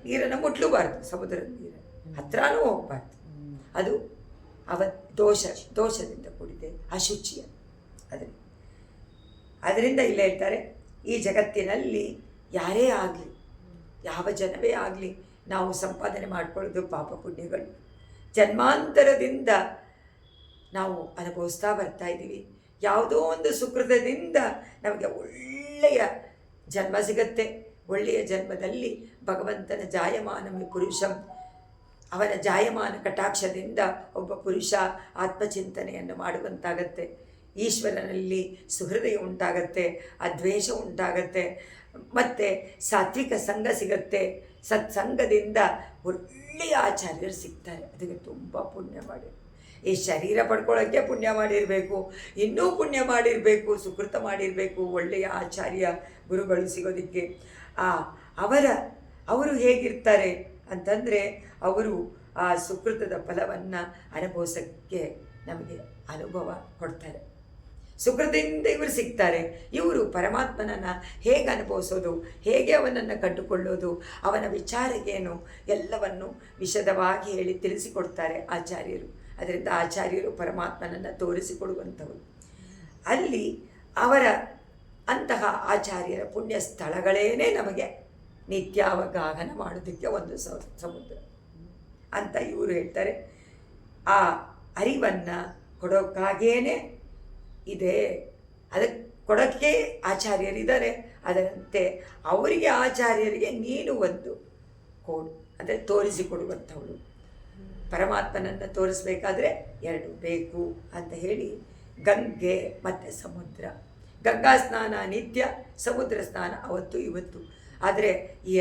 ನೀರನ್ನು ಮುಟ್ಲೂಬಾರ್ದು, ಸಮುದ್ರದ ನೀರು ಹತ್ರನೂ ಹೋಗಬಾರ್ದು. ಅದು ದೋಷದಿಂದ ಕೂಡಿದೆ, ಅಶುಚಿಯ. ಅದರಿಂದ ಇಲ್ಲಿ ಹೇಳ್ತಾರೆ, ಈ ಜಗತ್ತಿನಲ್ಲಿ ಯಾರೇ ಆಗಲಿ, ಯಾವ ಜನವೇ ಆಗಲಿ, ನಾವು ಸಂಪಾದನೆ ಮಾಡಿಕೊಳ್ಳೋದು ಪಾಪ ಪುಣ್ಯಗಳು ಜನ್ಮಾಂತರದಿಂದ ನಾವು ಅನುಭವಿಸ್ತಾ ಬರ್ತಾ ಇದ್ದೀವಿ. ಯಾವುದೋ ಒಂದು ಸುಕೃತದಿಂದ ನಮಗೆ ಒಳ್ಳೆಯ ಜನ್ಮ ಸಿಗತ್ತೆ. ಒಳ್ಳೆಯ ಜನ್ಮದಲ್ಲಿ ಭಗವಂತನ ಜಾಯಮಾನಮಿ ಪುರುಷಂ, ಅವನ ಜಾಯಮಾನ ಕಟಾಕ್ಷದಿಂದ ಒಬ್ಬ ಪುರುಷ ಆತ್ಮಚಿಂತನೆಯನ್ನು ಮಾಡುವಂತಾಗತ್ತೆ. ಈಶ್ವರನಲ್ಲಿ ಸುಹೃದಯ ಉಂಟಾಗತ್ತೆ, ಅದ್ವೇಷ ಉಂಟಾಗತ್ತೆ, ಮತ್ತು ಸಾತ್ವಿಕ ಸಂಘ ಸಿಗತ್ತೆ. ಸತ್ಸಂಗದಿಂದ ಒಳ್ಳೆಯ ಆಚಾರ್ಯರು ಸಿಗ್ತಾರೆ. ಅದಕ್ಕೆ ತುಂಬ ಪುಣ್ಯ ಮಾಡಿ, ಈ ಶರೀರ ಪಡ್ಕೊಳ್ಳೋಕ್ಕೆ ಪುಣ್ಯ ಮಾಡಿರಬೇಕು, ಇನ್ನೂ ಪುಣ್ಯ ಮಾಡಿರಬೇಕು, ಸುಕೃತ ಮಾಡಿರಬೇಕು, ಒಳ್ಳೆಯ ಆಚಾರ್ಯ ಗುರುಗಳು ಸಿಗೋದಕ್ಕೆ. ಅವರು ಹೇಗಿರ್ತಾರೆ ಅಂತಂದರೆ, ಅವರು ಆ ಸುಕೃತದ ಫಲವನ್ನು ಅನುಭವಿಸೋಕ್ಕೆ ನಮಗೆ ಅನುಭವ ಕೊಡ್ತಾರೆ. ಸುಕೃತಿಯಿಂದ ಇವರು ಸಿಗ್ತಾರೆ. ಇವರು ಪರಮಾತ್ಮನನ್ನು ಹೇಗೆ ಅನುಭವಿಸೋದು, ಹೇಗೆ ಅವನನ್ನು ಕಂಡುಕೊಳ್ಳೋದು, ಅವನ ವಿಚಾರಗೇನು ಎಲ್ಲವನ್ನು ವಿಶದವಾಗಿ ಹೇಳಿ ತಿಳಿಸಿಕೊಡ್ತಾರೆ ಆಚಾರ್ಯರು. ಅದರಿಂದ ಆಚಾರ್ಯರು ಪರಮಾತ್ಮನನ್ನು ತೋರಿಸಿಕೊಡುವಂಥವರು. ಅಲ್ಲಿ ಅವರ ಅಂತಹ ಆಚಾರ್ಯರ ಪುಣ್ಯ ಸ್ಥಳಗಳೇನೇ ನಮಗೆ ನಿತ್ಯಾವಗಾಹನ ಮಾಡೋದಕ್ಕೆ ಒಂದು ಸಮುದ್ರ ಅಂತ ಇವರು ಹೇಳ್ತಾರೆ. ಆ ಅರಿವನ್ನು ಕೊಡೋಕ್ಕಾಗೇನೆ ಇದೆ, ಅದಕ್ಕೆ ಕೊಡೋಕ್ಕೆ ಆಚಾರ್ಯರಿದ್ದಾರೆ. ಅದರಂತೆ ಅವರಿಗೆ ಆಚಾರ್ಯರಿಗೆ ನೀನು ಒಂದು ಕೊಡು, ಅಂದರೆ ತೋರಿಸಿಕೊಡುವಂಥವಳು. ಪರಮಾತ್ಮನನ್ನು ತೋರಿಸ್ಬೇಕಾದ್ರೆ ಎರಡು ಬೇಕು ಅಂತ ಹೇಳಿ ಗಂಗೆ ಮತ್ತು ಸಮುದ್ರ. ಗಂಗಾ ಸ್ನಾನ ನಿತ್ಯ, ಸಮುದ್ರ ಸ್ನಾನ ಅವತ್ತು ಇವತ್ತು. ಆದರೆ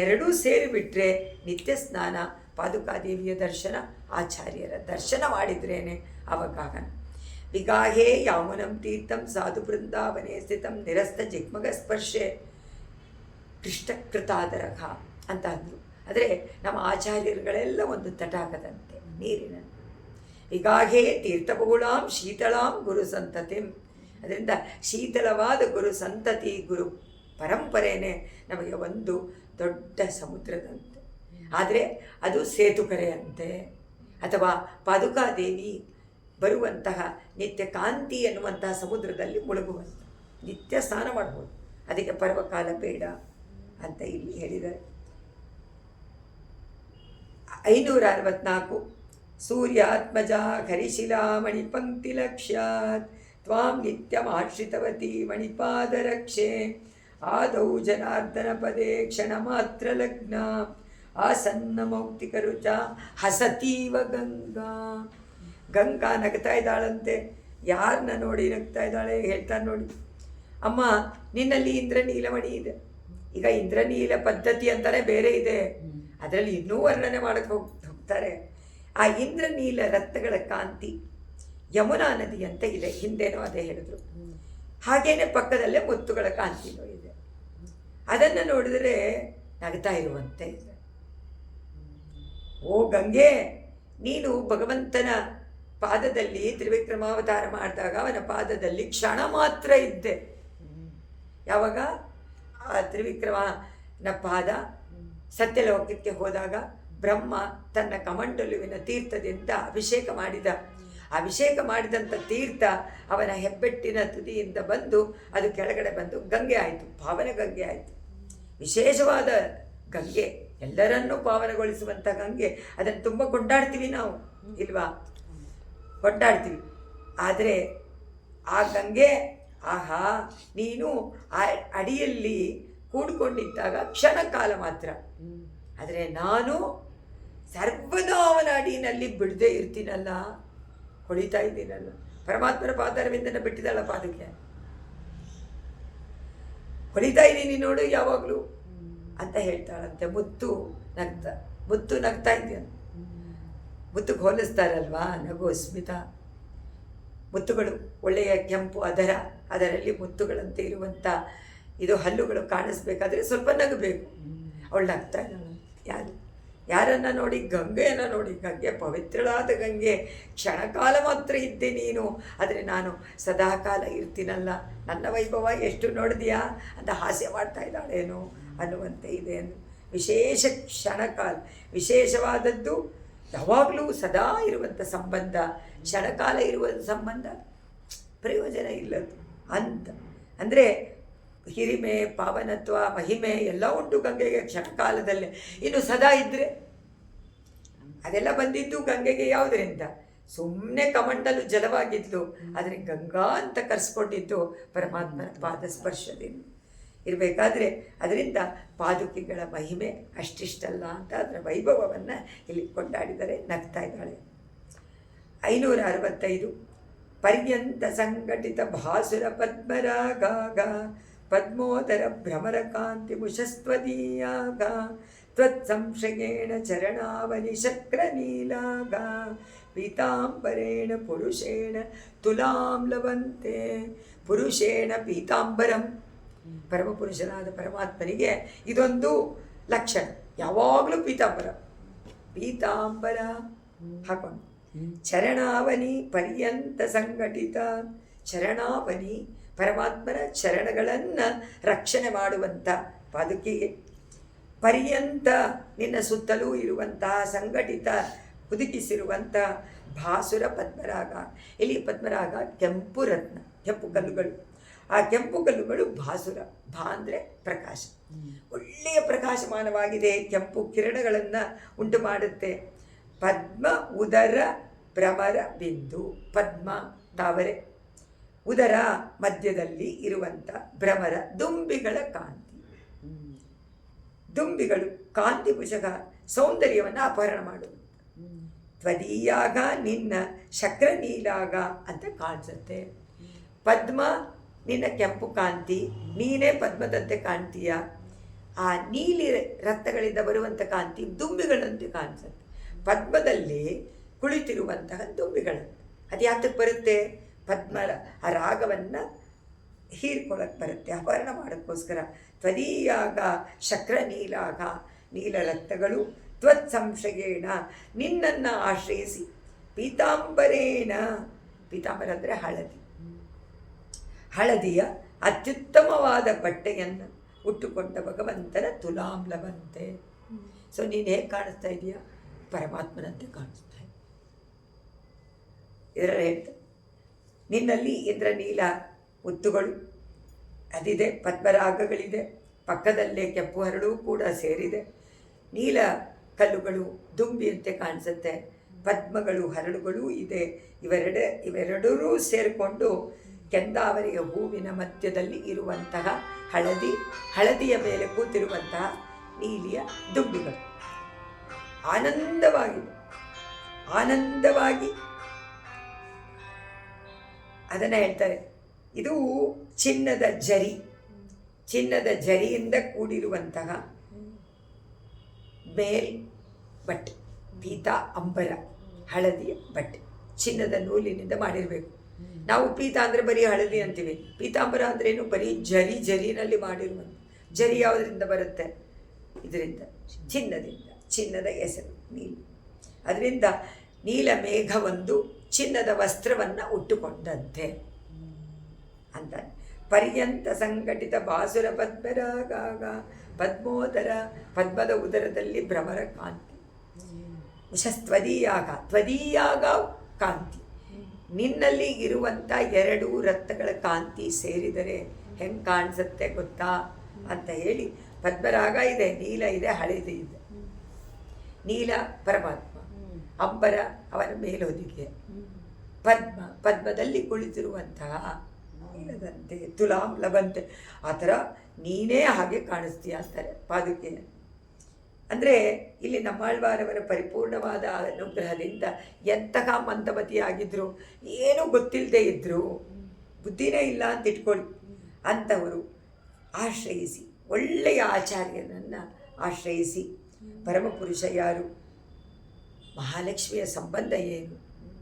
ಎರಡೂ ಸೇರಿಬಿಟ್ರೆ ನಿತ್ಯ ಸ್ನಾನ, ಪಾದುಕಾದೇವಿಯ ದರ್ಶನ, ಆಚಾರ್ಯರ ದರ್ಶನ ಮಾಡಿದ್ರೇ ಅವಗಾಹನ. ವಿಗಾಹೇ ಯಾಮುನಂ ತೀರ್ಥಂ ಸಾಧು ಬೃಂದಾವನೆ ಸ್ಥಿತಂ ನಿರಸ್ತ ಜಿಗ್ಮಗ ಸ್ಪರ್ಶೆ ಕೃಷ್ಣಕೃತಾದರಘ ಅಂತ ಅಂದರು. ಆದರೆ ನಮ್ಮ ಆಚಾರ್ಯರುಗಳೆಲ್ಲ ಒಂದು ತಟಾಕದಂತೆ ನೀರಿನ. ವಿಗಾಹೇ ತೀರ್ಥಬಹುಳಾಂ ಶೀತಳಾಂ ಗುರು ಸಂತತಿಂ. ಅದರಿಂದ ಶೀತಳವಾದ ಗುರು ಸಂತತಿ, ಗುರು ಪರಂಪರೆಯೇ ನಮಗೆ ಒಂದು ದೊಡ್ಡ ಸಮುದ್ರದಂತೆ. ಆದರೆ ಅದು ಸೇತುಕರೆಯಂತೆ, ಅಥವಾ ಪಾದುಕಾದೇವಿ ಬರುವಂತಹ ನಿತ್ಯ ಕಾಂತಿ ಎನ್ನುವಂತಹ ಸಮುದ್ರದಲ್ಲಿ ಮುಳುಗುವಂಥ ನಿತ್ಯ ಸ್ನಾನ ಮಾಡ್ಬೋದು. ಅದಕ್ಕೆ ಪರ್ವಕಾಲ ಬೇಡ ಅಂತ ಇಲ್ಲಿ ಹೇಳಿದ್ದಾರೆ. 564 ಸೂರ್ಯಾತ್ಮಜ ಹರಿಶಿಲಾ ಮಣಿಪಂಕ್ತಿ ಲಕ್ಷ್ಯಾತ್ ತ್ವಾಂ ನಿತ್ಯಮಾಶ್ರಿತವತಿ ಮಣಿಪಾದರಕ್ಷೆ ಆದೌ ಜನಾರ್ದನ ಪದೇ ಕ್ಷಣ ಮಾತ್ರ ಲಗ್ನ ಆಸನ್ನ ಮೌಕ್ತಿಕರುಚ ಹಸತೀವ ಗಂಗಾ. ಗಂಗಾ ನಗ್ತಾ ಇದ್ದಾಳಂತೆ. ಯಾರನ್ನ ನೋಡಿ ನಗ್ತಾ ಇದ್ದಾಳೆ ಹೇಳ್ತಾರೆ ನೋಡಿ. ಅಮ್ಮ, ನಿನ್ನಲ್ಲಿ ಇಂದ್ರನೀಲಮಣಿ ಇದೆ. ಈಗ ಇಂದ್ರನೀಲ ಪದ್ಧತಿ ಅಂತಲೇ ಬೇರೆ ಇದೆ, ಅದರಲ್ಲಿ ಇನ್ನೂ ವರ್ಣನೆ ಮಾಡೋಕ್ಕೆ ಹೋಗ್ತಾರೆ. ಆ ಇಂದ್ರನೀಲ ರತ್ನಗಳ ಕಾಂತಿ ಯಮುನಾ ನದಿ ಅಂತ ಇದೆ, ಹಿಂದೆನೋ ಅದೇ ಹೇಳಿದ್ರು. ಹಾಗೇನೆ ಪಕ್ಕದಲ್ಲೇ ಮುತ್ತುಗಳ ಕಾಂತಿನೂ ಇದೆ. ಅದನ್ನು ನೋಡಿದ್ರೆ ನಗ್ತಾ ಇರುವಂತೆ ಇದೆ. ಓ ಗಂಗೆ, ನೀನು ಭಗವಂತನ ಪಾದದಲ್ಲಿ ತ್ರಿವಿಕ್ರಮಾವತಾರ ಮಾಡಿದಾಗ ಅವನ ಪಾದದಲ್ಲಿ ಕ್ಷಣ ಮಾತ್ರ ಇದ್ದೆ. ಯಾವಾಗ ಆ ತ್ರಿವಿಕ್ರಮನ ಪಾದ ಸತ್ಯಲೋಕಕ್ಕೆ ಹೋದಾಗ ಬ್ರಹ್ಮ ತನ್ನ ಕಮಂಡಲುವಿನ ತೀರ್ಥದಿಂದ ಅಭಿಷೇಕ ಮಾಡಿದ. ಅಭಿಷೇಕ ಮಾಡಿದಂಥ ತೀರ್ಥ ಅವನ ಹೆಬ್ಬೆಟ್ಟಿನ ತುದಿಯಿಂದ ಬಂದು ಅದು ಕೆಳಗಡೆ ಬಂದು ಗಂಗೆ ಆಯಿತು, ಪಾವನ ಗಂಗೆ ಆಯಿತು. ವಿಶೇಷವಾದ ಗಂಗೆ, ಎಲ್ಲರನ್ನೂ ಪಾವನಗೊಳಿಸುವಂಥ ಗಂಗೆ. ಅದನ್ನು ತುಂಬ ಕೊಂಡಾಡ್ತೀವಿ ನಾವು, ಇಲ್ವಾ? ಕೊಂಡಾಡ್ತೀವಿ. ಆದರೆ ಆ ಗಂಗೆ, ಆಹಾ, ನೀನು ಆ ಅಡಿಯಲ್ಲಿ ಕೂಡ್ಕೊಂಡಿದ್ದಾಗ ಕ್ಷಣ ಕಾಲ ಮಾತ್ರ. ಆದರೆ ನಾನು ಸರ್ವದಾ ಅವನ ಅಡಿಯಲ್ಲಿ ಬಿಡದೆ ಇರ್ತೀನಲ್ಲ, ಹೊಡಿತಾ ಇದ್ದೀನಲ್ಲ. ಪರಮಾತ್ಮನ ಪಾದಾರವಿಂದನ ಬಿಟ್ಟಿದ್ದಾಳ ಪಾದಕ್ಕೆ, ಹೊಡಿತಾ ಇದ್ದೀನಿ ನೋಡು ಯಾವಾಗಲೂ ಅಂತ ಹೇಳ್ತಾಳಂತೆ. ಮುತ್ತು ನಗ್ತಾ ಇದೆಯಾ? ಮುತ್ತುಗೆ ಹೋಲಿಸ್ತಾರಲ್ವಾ, ನಗು ಸ್ಮಿತ. ಮುತ್ತುಗಳು ಒಳ್ಳೆಯ ಕೆಂಪು ಅದರಲ್ಲಿ ಮುತ್ತುಗಳಂತೆ ಇರುವಂಥ ಇದು ಹಲ್ಲುಗಳು ಕಾಣಿಸ್ಬೇಕಾದ್ರೆ ಸ್ವಲ್ಪ ನಗಬೇಕು. ಅವಳು ನಗ್ತಾ ಇದ್ದಾಳೆ. ಯಾರನ್ನ ನೋಡಿ? ಗಂಗೆಯನ್ನು ನೋಡಿ. ಗಂಗೆ ಪವಿತ್ರಳಾದ ಗಂಗೆ, ಕ್ಷಣಕಾಲ ಮಾತ್ರ ಇದ್ದೆ ನೀನು, ಆದರೆ ನಾನು ಸದಾಕಾಲ ಇರ್ತೀನಲ್ಲ, ನನ್ನ ವೈಭವ ಎಷ್ಟು ನೋಡಿದೆಯಾ ಅಂತ ಹಾಸ್ಯ ಮಾಡ್ತಾ ಇದ್ದಾಳೇನು ಅನ್ನುವಂತೆ ಇದೆ. ವಿಶೇಷ ಕ್ಷಣಕಾಲ, ವಿಶೇಷವಾದದ್ದು, ಯಾವಾಗಲೂ ಸದಾ ಇರುವಂಥ ಸಂಬಂಧ. ಕ್ಷಣಕಾಲ ಇರುವ ಸಂಬಂಧ ಪ್ರಯೋಜನ ಇಲ್ಲದು ಅಂತ. ಅಂದರೆ ಹಿರಿಮೆ, ಪಾವನತ್ವ, ಮಹಿಮೆ ಎಲ್ಲ ಉಂಟು ಗಂಗೆಗೆ ಕ್ಷಣಕಾಲದಲ್ಲೇ. ಇನ್ನು ಸದಾ ಇದ್ದರೆ ಅದೆಲ್ಲ ಬಂದಿದ್ದು ಗಂಗೆಗೆ ಯಾವುದರಿಂದ? ಸುಮ್ಮನೆ ಕಮಂಡಲು ಜಲವಾಗಿದ್ದು, ಆದರೆ ಗಂಗಾ ಅಂತ ಕರೆಸ್ಕೊಂಡಿದ್ದು ಪರಮಾತ್ಮನ ಪಾದ ಸ್ಪರ್ಶದಿಂದ ಇರಬೇಕಾದ್ರೆ ಅದರಿಂದ ಪಾದುಕೆಗಳ ಮಹಿಮೆ ಅಷ್ಟಿಷ್ಟಲ್ಲ ಅಂತ ಅದರ ವೈಭವವನ್ನು ಇಲ್ಲಿ ಕೊಂಡಾಡಿದರೆ. ನಗ್ತಾ ಇದ್ದಾಳೆ. 565 ಪರ್ಯಂತ ಸಂಘಟಿತ ಭಾಸುರ ಪದ್ಮರಾಗಾಗ ಪದ್ಮೋದರ ಭ್ರಮರ ಕಾಂತಿ ಮುಷಸ್ತ್ವದೀಯಾಗ ತ್ವತ್ಸಂಶಯೇಣ ಚರಣಾವಲಿ ಶಕ್ರ ನೀಲಾಗ ಪೀತಾಂಬರೇಣ ಪುರುಷೇಣ ತುಲಾಂ ಲವಂತೆ. ಪುರುಷೇಣ ಪೀತಾಂಬರಂ, ಪರಮಪುರುಷನಾದ ಪರಮಾತ್ಮನಿಗೆ ಇದೊಂದು ಲಕ್ಷಣ. ಯಾವಾಗಲೂ ಪೀತಾಂಬರ ಹಾಕೊಂಡು ಚರಣಾವನಿ ಪರ್ಯಂತ ಸಂಘಟಿತ. ಚರಣಾವನಿ, ಪರಮಾತ್ಮನ ಚರಣಗಳನ್ನು ರಕ್ಷಣೆ ಮಾಡುವಂಥ ಪಾದುಕೆಗೆ. ಪರ್ಯಂತ, ನಿನ್ನ ಸುತ್ತಲೂ ಇರುವಂತಹ ಸಂಘಟಿತ, ಹುದುಕಿಸಿರುವಂಥ ಭಾಸುರ ಪದ್ಮರಾಗ. ಇಲ್ಲಿ ಪದ್ಮರಾಗ ಕೆಂಪು ರತ್ನ, ಕೆಂಪು ಕಲ್ಲುಗಳು. ಆ ಕೆಂಪು ಕಲ್ಲುಗಳು ಭಾಸುರ. ಭಾ ಅಂದರೆ ಪ್ರಕಾಶ, ಒಳ್ಳೆಯ ಪ್ರಕಾಶಮಾನವಾಗಿದೆ, ಕೆಂಪು ಕಿರಣಗಳನ್ನು ಉಂಟು ಮಾಡುತ್ತೆ. ಪದ್ಮ ಉದರ ಭ್ರಮರ ಬಿಂದು. ಪದ್ಮ ತಾವರೆ, ಉದರ ಮಧ್ಯದಲ್ಲಿ ಇರುವಂಥ ಭ್ರಮರ ದುಂಬಿಗಳ ಕಾಂತಿ. ದುಂಬಿಗಳು ಕಾಂತಿ ಭುಜಗ ಸೌಂದರ್ಯವನ್ನು ಅಪಹರಣ ಮಾಡುವುದು. ತ್ವದೀಯಾಗ, ನಿನ್ನ ಶಕ್ರ ನೀಲಾಗ ಅಂತ ಕಾಣಿಸುತ್ತೆ. ಪದ್ಮ ನಿನ್ನ ಕೆಂಪು ಕಾಂತಿ, ನೀನೇ ಪದ್ಮದಂತೆ ಕಾಣ್ತೀಯ. ಆ ನೀಲಿ ರಕ್ತಗಳಿಂದ ಬರುವಂಥ ಕಾಂತಿ ದುಂಬಿಗಳಂತೆ ಕಾಣಿಸುತ್ತೆ. ಪದ್ಮದಲ್ಲಿ ಕುಳಿತಿರುವಂತಹ ದುಂಬಿಗಳಂತೆ. ಅದು ಯಾತಕ್ಕೆ ಬರುತ್ತೆ? ಪದ್ಮರ ಆ ರಾಗವನ್ನು ಹೀರ್ಕೊಳ್ಳೋಕ್ಕೆ ಬರುತ್ತೆ, ಅಪಹರಣ ಮಾಡೋಕ್ಕೋಸ್ಕರ. ತ್ವದೀಯಾಗ ಶಕ್ರ ನೀಲಾಗ, ನೀಲ ರಕ್ತಗಳು. ತ್ವತ್ ಸಂಶಯೇಣ, ನಿನ್ನನ್ನು ಆಶ್ರಯಿಸಿ. ಪೀತಾಂಬರೇಣ, ಪೀತಾಂಬರ ಅಂದರೆ ಹಳದಿ. ಹಳದಿಯ ಅತ್ಯುತ್ತಮವಾದ ಬಟ್ಟೆಯನ್ನು ಉಟ್ಟುಕೊಂಡ ಭಗವಂತನ ತುಲಾಂಲವಂತೆ. ಸೊ ನೀನು ಹೇಗೆ ಕಾಣಿಸ್ತಾ ಇದೆಯಾ? ಪರಮಾತ್ಮನಂತೆ ಕಾಣಿಸ್ತಾ ಇದೆ. ಇದರ ಹೇಳ್ತಾ ನಿನ್ನಲ್ಲಿ ಇಂದ್ರನೀಲ ಮುತ್ತುಗಳು ಅದಿದೆ, ಪದ್ಮರಾಗಗಳಿದೆ, ಪಕ್ಕದಲ್ಲೇ ಕೆಂಪು ಹರಳು ಕೂಡ ಸೇರಿದೆ. ನೀಲ ಕಲ್ಲುಗಳು ದುಂಬಿಯಂತೆ ಕಾಣಿಸುತ್ತೆ, ಪದ್ಮಗಳು ಹರಳುಗಳು ಇದೆ. ಇವೆರಡೂ ಸೇರಿಕೊಂಡು ಕೆಂದಾವರಿಯ ಹೂವಿನ ಮಧ್ಯದಲ್ಲಿ ಇರುವಂತಹ ಹಳದಿಯ ಮೇಲೆ ಕೂತಿರುವಂತಹ ನೀಲಿಯ ದುಂಬಿಗಳು ಆನಂದವಾಗಿ ಅದನ್ನು ಹೇಳ್ತಾರೆ. ಇದು ಚಿನ್ನದ ಜರಿಯಿಂದ ಕೂಡಿರುವಂತಹ ಮೇಲ್ ಬಟ್ಟೆ, ಪೀತ ಅಂಬರ, ಹಳದಿಯ ಬಟ್ಟೆ, ಚಿನ್ನದ ನೂಲಿನಿಂದ ಮಾಡಿರಬೇಕು. ನಾವು ಪೀತ ಅಂದರೆ ಬರೀ ಹಳದಿ ಅಂತೀವಿ, ಪೀತಾಂಬರ ಅಂದ್ರೇನು? ಬರೀ ಜರಿನಲ್ಲಿ ಮಾಡಿರುವಂಥ. ಜರಿ ಯಾವುದರಿಂದ ಬರುತ್ತೆ? ಇದರಿಂದ, ಚಿನ್ನದ ಹೆಸರು ನೀಲಿ. ಅದರಿಂದ ನೀಲ ಮೇಘ ಒಂದು ಚಿನ್ನದ ವಸ್ತ್ರವನ್ನು ಉಟ್ಟುಕೊಂಡಂತೆ ಅಂತ. ಪರ್ಯಂತ ಸಂಘಟಿತ ಬಾಸುರ ಪದ್ಮರಾಗಾಗ ಪದ್ಮೋದರ, ಪದ್ಮದ ಉದರದಲ್ಲಿ ಭ್ರಮರ ಕಾಂತಿ. ಉಷಸ್ತ್ವದೀಯಾಗ, ತ್ವದೀಯಾಗ ಕಾಂತಿ, ನಿನ್ನಲ್ಲಿ ಇರುವಂಥ 2 ರತ್ನಗಳ ಕಾಂತಿ ಸೇರಿದರೆ ಹೆಂಗೆ ಕಾಣಿಸುತ್ತೆ ಗೊತ್ತಾ ಅಂತ ಹೇಳಿ, ಪದ್ಮರಾಗ ಇದೆ, ನೀಲ ಇದೆ, ಹಳದಿ ಇದೆ. ನೀಲ ಪರಮಾತ್ಮ, ಅಂಬರ ಅವನ ಮೇಲೊದಿಗೆ, ಪದ್ಮದಲ್ಲಿ ಕುಳಿತಿರುವಂತಹ ನೀಲದಂತೆ ತುಲಾಂ ಲಭಂತೆ, ಆ ಥರ ನೀನೇ ಹಾಗೆ ಕಾಣಿಸ್ತೀಯ ಅಂತಾರೆ ಪಾದುಕೆ. ಅಂದರೆ ಇಲ್ಲಿ ನಮ್ಮಾಳ್ವಾರವರ ಪರಿಪೂರ್ಣವಾದ ಅನುಗ್ರಹದಿಂದ ಎಂತಹ ಮಂದಮತಿಯಾಗಿದ್ದರು, ಏನೂ ಗೊತ್ತಿಲ್ಲದೆ ಇದ್ದರು, ಬುದ್ಧಿನೇ ಇಲ್ಲ ಅಂತ ಇಟ್ಕೊಳ್ಳಿ, ಅಂಥವರು ಆಶ್ರಯಿಸಿ, ಒಳ್ಳೆಯ ಆಚಾರ್ಯನನ್ನು ಆಶ್ರಯಿಸಿ, ಪರಮಪುರುಷ ಯಾರು, ಮಹಾಲಕ್ಷ್ಮಿಯ ಸಂಬಂಧ ಏನು,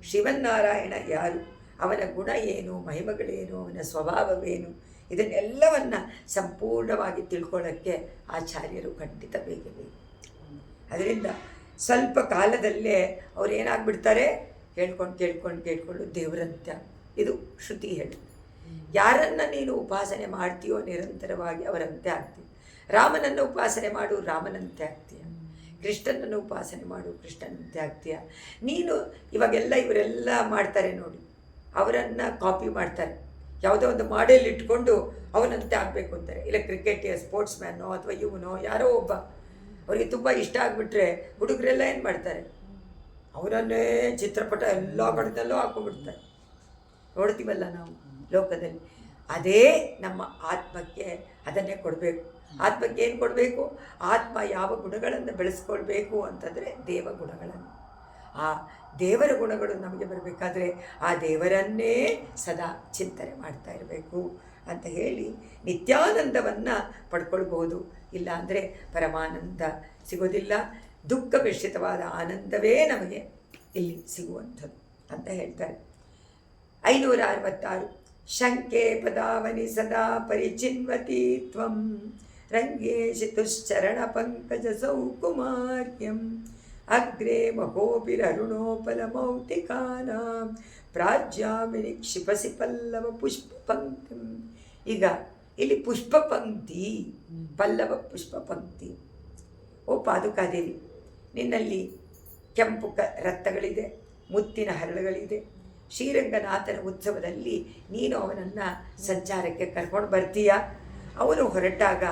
ಶ್ರೀಮನ್ನಾರಾಯಣ ಯಾರು, ಅವನ ಗುಣ ಏನು, ಮಹಿಮೆಗಳೇನು, ಅವನ ಸ್ವಭಾವವೇನು, ಇದನ್ನೆಲ್ಲವನ್ನು ಸಂಪೂರ್ಣವಾಗಿ ತಿಳ್ಕೊಳ್ಳೋಕ್ಕೆ ಆಚಾರ್ಯರು ಖಂಡಿತ ಬೇಕು. ಅದರಿಂದ ಸ್ವಲ್ಪ ಕಾಲದಲ್ಲೇ ಅವ್ರು ಏನಾಗ್ಬಿಡ್ತಾರೆ, ಕೇಳ್ಕೊಂಡು ದೇವರಂತ್ಯ. ಇದು ಶ್ರುತಿ ಹೇಳುತ್ತೆ. ಯಾರನ್ನು ನೀನು ಉಪಾಸನೆ ಮಾಡ್ತೀಯೋ ನಿರಂತರವಾಗಿ ಅವರಂತೆ ಆಗ್ತೀಯ. ರಾಮನನ್ನು ಉಪಾಸನೆ ಮಾಡು, ರಾಮನಂತೆ ಆಗ್ತೀಯ. ಕೃಷ್ಣನನ್ನು ಉಪಾಸನೆ ಮಾಡು, ಕೃಷ್ಣನಂತೆ ಆಗ್ತೀಯ. ನೀನು ಇವರೆಲ್ಲ ಮಾಡ್ತಾರೆ ನೋಡಿ, ಅವರನ್ನು ಕಾಪಿ ಮಾಡ್ತಾರೆ, ಯಾವುದೋ ಒಂದು ಮಾಡೆಲ್ ಇಟ್ಕೊಂಡು ಅವನಂತೆ ಆಗಬೇಕು ಅಂತಾರೆ. ಇಲ್ಲ ಕ್ರಿಕೆಟಿಯ ಸ್ಪೋರ್ಟ್ಸ್ ಮ್ಯಾನೋ ಅಥವಾ ಇವನೋ ಯಾರೋ ಒಬ್ಬ ಅವರಿಗೆ ತುಂಬ ಇಷ್ಟ ಆಗಿಬಿಟ್ರೆ ಹುಡುಗರೆಲ್ಲ ಏನು ಮಾಡ್ತಾರೆ, ಅವರನ್ನೇ ಚಿತ್ರಪಟ ಎಲ್ಲ ಕಡೆದಲ್ಲೂ ಹಾಕೊಂಡ್ಬಿಡ್ತಾರೆ. ನೋಡ್ತೀವಲ್ಲ ನಾವು ಲೋಕದಲ್ಲಿ. ಅದೇ ನಮ್ಮ ಆತ್ಮಕ್ಕೆ ಅದನ್ನೇ ಕೊಡಬೇಕು. ಆತ್ಮಕ್ಕೆ ಏನು ಕೊಡಬೇಕು? ಆತ್ಮ ಯಾವ ಗುಣಗಳನ್ನು ಬೆಳೆಸ್ಕೊಳ್ಬೇಕು ಅಂತಂದರೆ ದೇವಗುಣಗಳನ್ನು. ಆ ದೇವರ ಗುಣಗಳು ನಮಗೆ ಬರಬೇಕಾದ್ರೆ ಆ ದೇವರನ್ನೇ ಸದಾ ಚಿಂತನೆ ಮಾಡ್ತಾ ಇರಬೇಕು ಅಂತ ಹೇಳಿ ನಿತ್ಯಾನಂದವನ್ನು ಪಡ್ಕೊಳ್ಬೋದು. ಇಲ್ಲ ಅಂದರೆ ಪರಮಾನಂದ ಸಿಗೋದಿಲ್ಲ. ದುಃಖ ಮಿಶ್ರಿತವಾದ ಆನಂದವೇ ನಮಗೆ ಇಲ್ಲಿ ಸಿಗುವಂಥದ್ದು ಅಂತ ಹೇಳ್ತಾರೆ. 566 ಶಂಕೆ ಪದಾವನಿ ಸದಾ ಪರಿಚಿನ್ವತಿ ತ್ವಂ ರಂಗೇಶಿ ತುಶ್ಚರಣ ಪಂಕಜ ಸೌಕುಮಾರ್ಯಂ ಅಗ್ರೆ ಮಹೋಪಿರರುಣೋಪಲಮೌತಿಕಾನಾಂ ಪ್ರಾಜ್ಯಾಮಿನಿ ಕ್ಷಿಪಸಿ ಪಲ್ಲವ ಪುಷ್ಪ ಪಂಕ್ತಿ. ಈಗ ಇಲ್ಲಿ ಪುಷ್ಪ ಪಂಕ್ತಿ, ಪಲ್ಲವ ಪುಷ್ಪ ಪಂಕ್ತಿ. ಓ ಪಾದುಕಾದೇವಿ, ನಿನ್ನಲ್ಲಿ ಕೆಂಪು ರತ್ನಗಳಿದೆ, ಮುತ್ತಿನ ಹರಳುಗಳಿದೆ. ಶ್ರೀರಂಗನಾಥನ ಉತ್ಸವದಲ್ಲಿ ನೀನು ಅವನನ್ನು ಸಂಚಾರಕ್ಕೆ ಕರ್ಕೊಂಡು ಬರ್ತೀಯ. ಅವನು ಹೊರಟಾಗ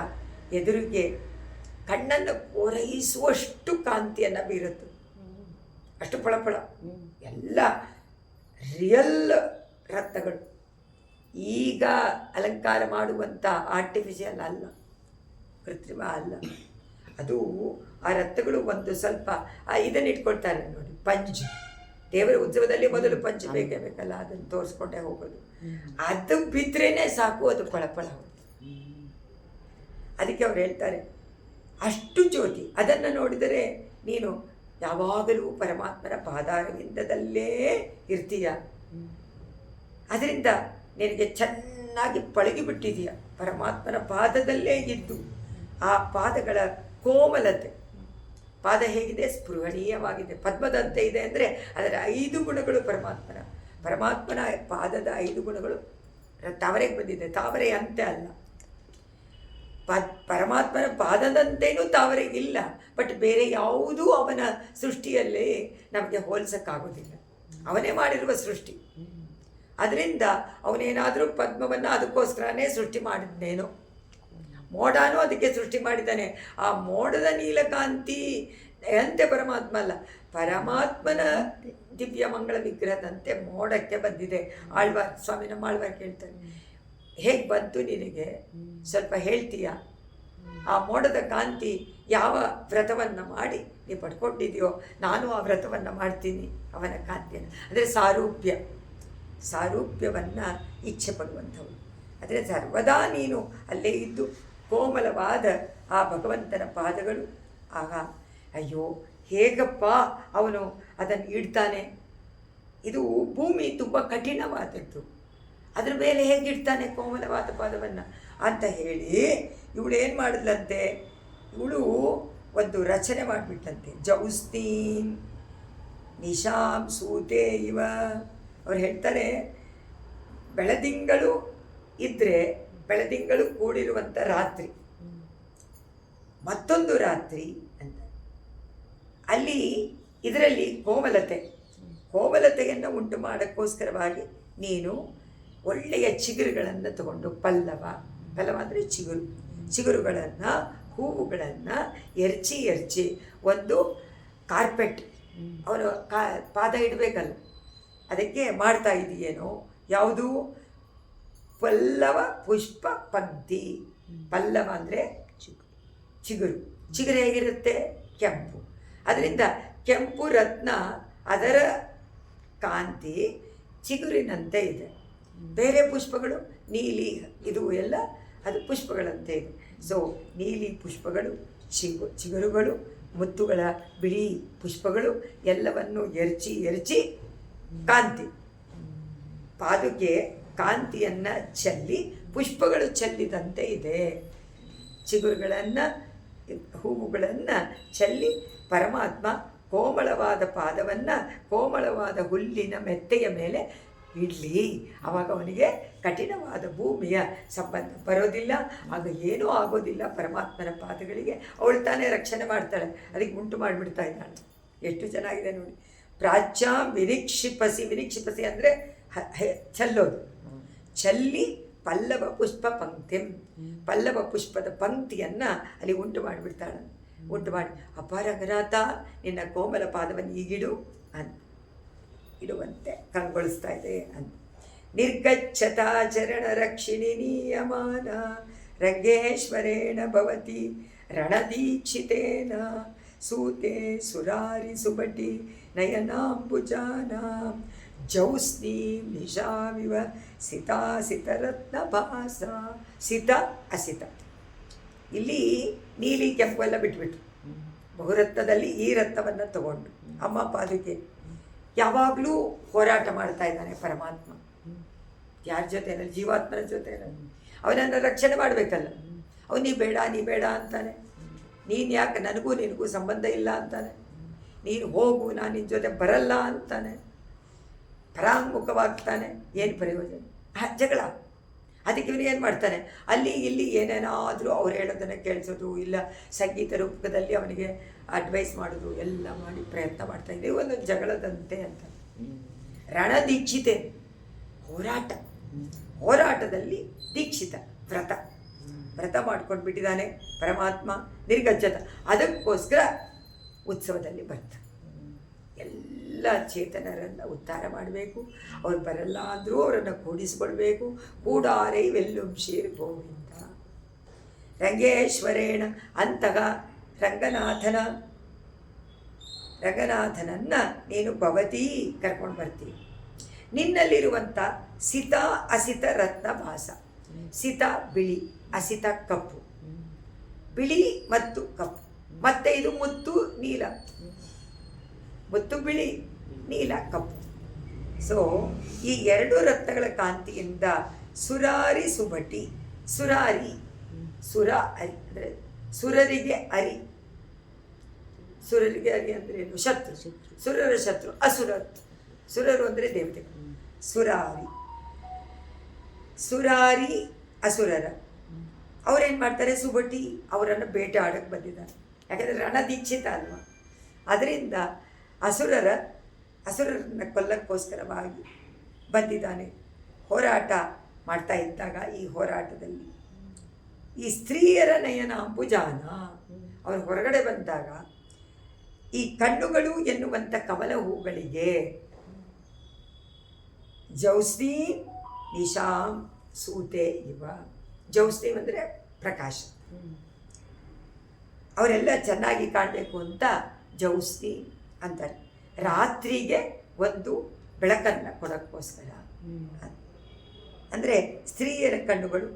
ಎದುರಿಗೆ ಕಣ್ಣನ್ನು ಕೋರೈಸುವಷ್ಟು ಕಾಂತಿಯನ್ನು ಬೀರುತ್ತೆ. ಅಷ್ಟು ಫಳಫಳ, ಎಲ್ಲ ರಿಯಲ್ ರತ್ನಗಳು. ಈಗ ಅಲಂಕಾರ ಮಾಡುವಂಥ ಆರ್ಟಿಫಿಷಿಯಲ್ ಅಲ್ಲ, ಕೃತ್ರಿಮ ಅಲ್ಲ. ಅದು ಆ ರತ್ನಗಳು ಒಂದು ಸ್ವಲ್ಪ ಇದನ್ನು ಇಟ್ಕೊಳ್ತಾರೆ ನೋಡಿ, ಪಂಚ್. ದೇವರ ಉತ್ಸವದಲ್ಲಿ ಮೊದಲು ಪಂಚ್ ಬೇಕೇ ಬೇಕಲ್ಲ, ಅದನ್ನು ತೋರಿಸ್ಕೊಂಡೇ ಹೋಗೋದು. ಅದು ಬಿದ್ರೇ ಸಾಕು, ಅದು ಫಳಫಳ. ಅದಕ್ಕೆ ಅವ್ರು ಹೇಳ್ತಾರೆ, ಅಷ್ಟು ಜ್ಯೋತಿ. ಅದನ್ನು ನೋಡಿದರೆ ನೀನು ಯಾವಾಗಲೂ ಪರಮಾತ್ಮನ ಪಾದಾರವಿಂದದಲ್ಲೇ ಇರ್ತೀಯ. ಅದರಿಂದ ನಿನಗೆ ಚೆನ್ನಾಗಿ ಪಳಗಿಬಿಟ್ಟಿದೆಯ ಪರಮಾತ್ಮನ ಪಾದದಲ್ಲೇ ಇದ್ದು. ಆ ಪಾದಗಳ ಕೋಮಲತೆ, ಪಾದ ಹೇಗಿದೆ? ಸ್ಪೃಹಣೀಯವಾಗಿದೆ, ಪದ್ಮದಂತೆ ಇದೆ. ಅಂದರೆ ಅದರ 5 ಗುಣಗಳು ಪರಮಾತ್ಮನ ಪಾದದ 5 ಗುಣಗಳು ತಾವರೆಗೆ ಬಂದಿದೆ. ತಾವರೆ ಅಂತೆ ಅಲ್ಲ, ಪರಮಾತ್ಮನ ಪಾದದಂತೆಯೂ ತಾವರೆಗಿಲ್ಲ. ಬಟ್ ಬೇರೆ ಯಾವುದೂ ಅವನ ಸೃಷ್ಟಿಯಲ್ಲಿ ನಮಗೆ ಹೋಲಿಸೋಕ್ಕಾಗೋದಿಲ್ಲ. ಅವನೇ ಮಾಡಿರುವ ಸೃಷ್ಟಿ. ಅದರಿಂದ ಅವನೇನಾದರೂ ಪದ್ಮವನ್ನು ಅದಕ್ಕೋಸ್ಕರನೇ ಸೃಷ್ಟಿ ಮಾಡಿದ್ನೇನೋ. ಮೋಡನೂ ಅದಕ್ಕೆ ಸೃಷ್ಟಿ ಮಾಡಿದ್ದಾನೆ. ಆ ಮೋಡದ ನೀಲಕಾಂತಿ ಅಂತೆ ಪರಮಾತ್ಮ ಅಲ್ಲ, ಪರಮಾತ್ಮನ ದಿವ್ಯ ಮಂಗಳ ವಿಗ್ರಹದಂತೆ ಮೋಡಕ್ಕೆ ಬಂದಿದೆ. ಸ್ವಾಮಿ ನಮ್ಮ ಆಳ್ವಾರ್ ಕೇಳ್ತಾನೆ, ಹೇಗೆ ಬಂತು ನಿನಗೆ? ಸ್ವಲ್ಪ ಹೇಳ್ತೀಯಾ? ಆ ಮೋಡದ ಕಾಂತಿ ಯಾವ ವ್ರತವನ್ನು ಮಾಡಿ ನೀವು ಪಡ್ಕೊಂಡಿದೆಯೋ, ನಾನು ಆ ವ್ರತವನ್ನು ಮಾಡ್ತೀನಿ ಅವನ ಕಾಂತಿಯನ್ನು. ಅಂದರೆ ಸಾರೂಪ್ಯವನ್ನು ಇಚ್ಛೆ ಪಡುವಂಥವು. ಆದರೆ ಸರ್ವದಾ ನೀನು ಅಲ್ಲೇ ಇದ್ದು ಕೋಮಲವಾದ ಆ ಭಗವಂತನ ಪಾದಗಳು. ಆಗ ಅಯ್ಯೋ ಹೇಗಪ್ಪ ಅವನು ಅದನ್ನು ಇಡ್ತಾನೆ? ಇದು ಭೂಮಿ ತುಂಬ ಕಠಿಣವಾದದ್ದು, ಅದ್ರ ಮೇಲೆ ಹೇಗಿಡ್ತಾನೆ ಕೋಮಲವಾದ ಪಾದವನ್ನು ಅಂತ ಹೇಳಿ ಇವಳು ಏನು ಮಾಡಿದ್ಲಂತೆ? ಇವಳು ಒಂದು ರಚನೆ ಮಾಡಿಬಿಟ್ಟಂತೆ. ಜೌಸ್ತೀನ್ ನಿಶಾಂ ಸೂತೆ ಇವ. ಅವ್ರು ಹೇಳ್ತಾರೆ, ಬೆಳದಿಂಗಳು ಇದ್ದರೆ ಬೆಳದಿಂಗಳು ಕೂಡಿರುವಂಥ ರಾತ್ರಿ, ಮತ್ತೊಂದು ರಾತ್ರಿ ಅಂತ. ಅಲ್ಲಿ ಇದರಲ್ಲಿ ಕೋಮಲತೆಯನ್ನು ಉಂಟು ಮಾಡೋಕ್ಕೋಸ್ಕರವಾಗಿ ನೀನು ಒಳ್ಳೆಯ ಚಿಗುರುಗಳನ್ನು ತಗೊಂಡು ಪಲ್ಲವ ಅಂದರೆ ಚಿಗುರುಗಳನ್ನು, ಹೂವುಗಳನ್ನು ಎರಚಿ ಒಂದು ಕಾರ್ಪೆಟ್ ಅವನು ಪಾದ ಇಡಬೇಕಲ್ಲ, ಅದಕ್ಕೆ ಮಾಡ್ತಾ ಇದೆಯೇನೋ. ಯಾವುದು? ಪಲ್ಲವ ಪುಷ್ಪ ಪಂಕ್ತಿ. ಪಲ್ಲವ ಅಂದರೆ ಚಿಗುರು ಹೇಗಿರುತ್ತೆ? ಕೆಂಪು. ಅದರಿಂದ ಕೆಂಪು ರತ್ನ, ಅದರ ಕಾಂತಿ ಚಿಗುರಿನಂತೆ ಇದೆ. ಬೇರೆ ಪುಷ್ಪಗಳು ನೀಲಿ, ಇದು ಎಲ್ಲ ಅದು ಪುಷ್ಪಗಳಂತೆ ಇದೆ. ಸೊ ನೀಲಿ ಪುಷ್ಪಗಳು, ಚಿಗುರುಗಳು, ಮುತ್ತುಗಳ ಬಿಳಿ ಪುಷ್ಪಗಳು ಎಲ್ಲವನ್ನು ಎರಚಿ ಕಾಂತಿ, ಪಾದುಕೆ ಕಾಂತಿಯನ್ನು ಚೆಲ್ಲಿ ಪುಷ್ಪಗಳು ಚೆಲ್ಲಿದಂತೆ ಇದೆ. ಚಿಗುರುಗಳನ್ನು, ಹೂವುಗಳನ್ನು ಚೆಲ್ಲಿ ಪರಮಾತ್ಮ ಕೋಮಳವಾದ ಪಾದವನ್ನು ಕೋಮಳವಾದ ಹುಲ್ಲಿನ ಮೆತ್ತೆಯ ಮೇಲೆ ಇಡಲಿ. ಆವಾಗ ಅವನಿಗೆ ಕಠಿಣವಾದ ಭೂಮಿಯ ಸಂಬಂಧ ಬರೋದಿಲ್ಲ, ಆಗ ಏನೂ ಆಗೋದಿಲ್ಲ. ಪರಮಾತ್ಮನ ಪಾದಗಳಿಗೆ ಅವಳು ತಾನೇ ರಕ್ಷಣೆ ಮಾಡ್ತಾಳೆ, ಅದಕ್ಕೆ ಉಂಟು ಮಾಡಿಬಿಡ್ತಾ ಇದ್ದಾಳೆ. ಎಷ್ಟು ಚೆನ್ನಾಗಿದೆ ನೋಡಿ. ಪ್ರಾಚ್ಯಾಂ ವಿನಿಕ್ಷಿಪಸಿ ಅಂದರೆ ಚೆಲ್ಲೋದು. ಚೆಲ್ಲಿ ಪಲ್ಲವ ಪುಷ್ಪ ಪಂಕ್ತಿಂ, ಪಲ್ಲವ ಪುಷ್ಪದ ಪಂಕ್ತಿಯನ್ನು ಅಲ್ಲಿ ಉಂಟು ಮಾಡಿಬಿಡ್ತಾಳೆ. ಉಂಟು ಮಾಡಿ, ಅಪ್ಪ ರಂಗನಾಥ ನಿನ್ನ ಕೋಮಲ ಪಾದವನ್ನು ಈಗಿಡು ಅಂತ ಇಡುವಂತೆ ಕಂಗೊಳಿಸ್ತಾ ಇದೆ ಅಂತ. ನಿರ್ಗಚ್ಚತಾ ಚರಣ ರಕ್ಷಿಣಿ ನಿಯಮಾನ ರಂಗೇಶ್ವರೇಣ ಭವತಿ ರಣದೀಕ್ಷಿತೇನ ಸೂತೆ ಸುರಾರಿ ಸುಬಟಿ ನಯನಾಂಬುಜಾನ ಜೌಸ್ನೀಂ ನಿಶಾವಿವ ಸಿತಾಸಿತರತ್ನ ಭಾಸ. ಸಿತ ಅಸಿತ, ಇಲ್ಲಿ ನೀಲಿ ಕೆಂಪು ಎಲ್ಲ ಬಿಟ್ಬಿಟ್ರು. ಬಹುರತ್ನದಲ್ಲಿ ಈ ರತ್ನವನ್ನು ತಗೊಂಡು ಅಮ್ಮ ಪಾದುಕೆ ಯಾವಾಗಲೂ ಹೋರಾಟ ಮಾಡ್ತಾ ಇದ್ದಾನೆ ಪರಮಾತ್ಮ. ಯಾರ ಜೊತೆನಲ್ಲಿ? ಜೀವಾತ್ಮನ ಜೊತೆನಲ್ಲಿ. ಅವನನ್ನು ರಕ್ಷಣೆ ಮಾಡಬೇಕಲ್ಲ. ಅವನು ನೀ ಬೇಡ ಅಂತಾನೆ. ನೀನು ಯಾಕೆ, ನನಗೂ ನಿನಗೂ ಸಂಬಂಧ ಇಲ್ಲ ಅಂತಾನೆ. ನೀನು ಹೋಗು, ನಾನು ನಿನ್ನ ಜೊತೆ ಬರಲ್ಲ ಅಂತಾನೆ. ಪರಾಂಗುಖವಾಗ್ತಾನೆ. ಏನು ಪ್ರಯೋಜನ? ಜಗಳ. ಅದಕ್ಕೆ ಇವನು ಏನು ಮಾಡ್ತಾನೆ, ಅಲ್ಲಿ ಇಲ್ಲಿ ಏನೇನಾದರೂ ಅವ್ರು ಹೇಳೋದನ್ನು ಕೇಳಿಸೋದು, ಇಲ್ಲ ಸಂಗೀತ ರೂಪದಲ್ಲಿ ಅವನಿಗೆ ಅಡ್ವೈಸ್ ಮಾಡೋದು ಎಲ್ಲ ಮಾಡಿ ಪ್ರಯತ್ನ ಮಾಡ್ತಾ ಇದೆ. ಒಂದು ಜಗಳದಂತೆ ಅಂತ. ರಣದೀಕ್ಷಿತೆ, ಹೋರಾಟದಲ್ಲಿ ದೀಕ್ಷಿತ, ವ್ರತ ಮಾಡ್ಕೊಂಡು ಬಿಟ್ಟಿದ್ದಾನೆ ಪರಮಾತ್ಮ. ನಿರ್ಗಜ್ಜತ, ಅದಕ್ಕೋಸ್ಕರ ಉತ್ಸವದಲ್ಲಿ ಬರ್ತಾನೆ. ಎಲ್ಲ ಚೇತನರನ್ನು ಉದ್ಧಾರ ಮಾಡಬೇಕು. ಅವ್ರು ಬರಲ್ಲ ಅಂದರೂ ಅವರನ್ನು ಕೂಡಿಸಿಕೊಳ್ಬೇಕು. ಕೂಡಾರೈ ವೆಲ್ಲುಂ ಶೀರ್ ಗೋವಿಂದ ರಂಗೇಶ್ವರೇಣ. ಅಂತಹ ರಂಗನಾಥನನ್ನು ನೀನು ಭವತಿ ಕರ್ಕೊಂಡು ಬರ್ತೀವಿ. ನಿನ್ನಲ್ಲಿರುವಂಥ ಸಿತ ಅಸಿತ ರತ್ನ ಭಾಸ. ಸಿತ ಬಿಳಿ, ಅಸಿತ ಕಪ್ಪು. ಬಿಳಿ ಮತ್ತು ಕಪ್ಪು, ಮತ್ತು ಇದು ಮುತ್ತು ನೀಲ. ಮುತ್ತು ಬಿಳಿ, ನೀಲ ಕಪ್ಪು. ಸೊ ಈ ಎರಡು ರತ್ನಗಳ ಕಾಂತಿಯಿಂದ ಸುರಾರಿ ಸುಬಟಿ. ಸುರ ಅರಿ ಅಂದರೆ ಸುರರಿಗೆ ಅರಿ. ಸುರರಿಗೆ ಅರಿ ಅಂದರೆ ಏನು? ಶತ್ರು. ಸುರರ ಶತ್ರು ಸುರರು ಅಂದರೆ ದೇವತೆಗಳು. ಸುರಾರಿ ಅಸುರರ. ಅವರೇನು ಮಾಡ್ತಾರೆ? ಸುಬಟಿ ಅವರನ್ನು ಬೇಟೆ ಆಡೋಕ್ಕೆ ಬಂದಿದ್ದಾರೆ. ಯಾಕಂದರೆ ರಣದೀಕ್ಷಿತ ಅಲ್ವಾ. ಅದರಿಂದ ಅಸುರರನ್ನು ಕೊಲ್ಲಕ್ಕೋಸ್ಕರವಾಗಿ ಬಂದಿದ್ದಾನೆ. ಹೋರಾಟ ಮಾಡ್ತಾ ಇದ್ದಾಗ ಈ ಹೋರಾಟದಲ್ಲಿ ಈ ಸ್ತ್ರೀಯರ ನಯನ ಅಂಬುಜಾನ, ಅವರು ಹೊರಗಡೆ ಬಂದಾಗ ಈ ಕಣ್ಣುಗಳು ಎನ್ನುವಂಥ ಕಮಲ ಹೂಗಳಿಗೆ ಜೌಸ್ನಿ ನಿಶಾಂ ಸೂತೆ ಇವ. ಜೌಸ್ನಿ ಅಂದರೆ ಪ್ರಕಾಶ. ಅವರೆಲ್ಲ ಚೆನ್ನಾಗಿ ಕಾಣಬೇಕು ಅಂತ ಜೌಸ್ನಿ ಅಂತಾರೆ. ರಾತ್ರಿಗೆ ಒಂದು ಬೆಳಕನ್ನು ಕೊಡೋಕ್ಕೋಸ್ಕರ. ಅಂದರೆ ಸ್ತ್ರೀಯರ ಕಣ್ಣುಗಳು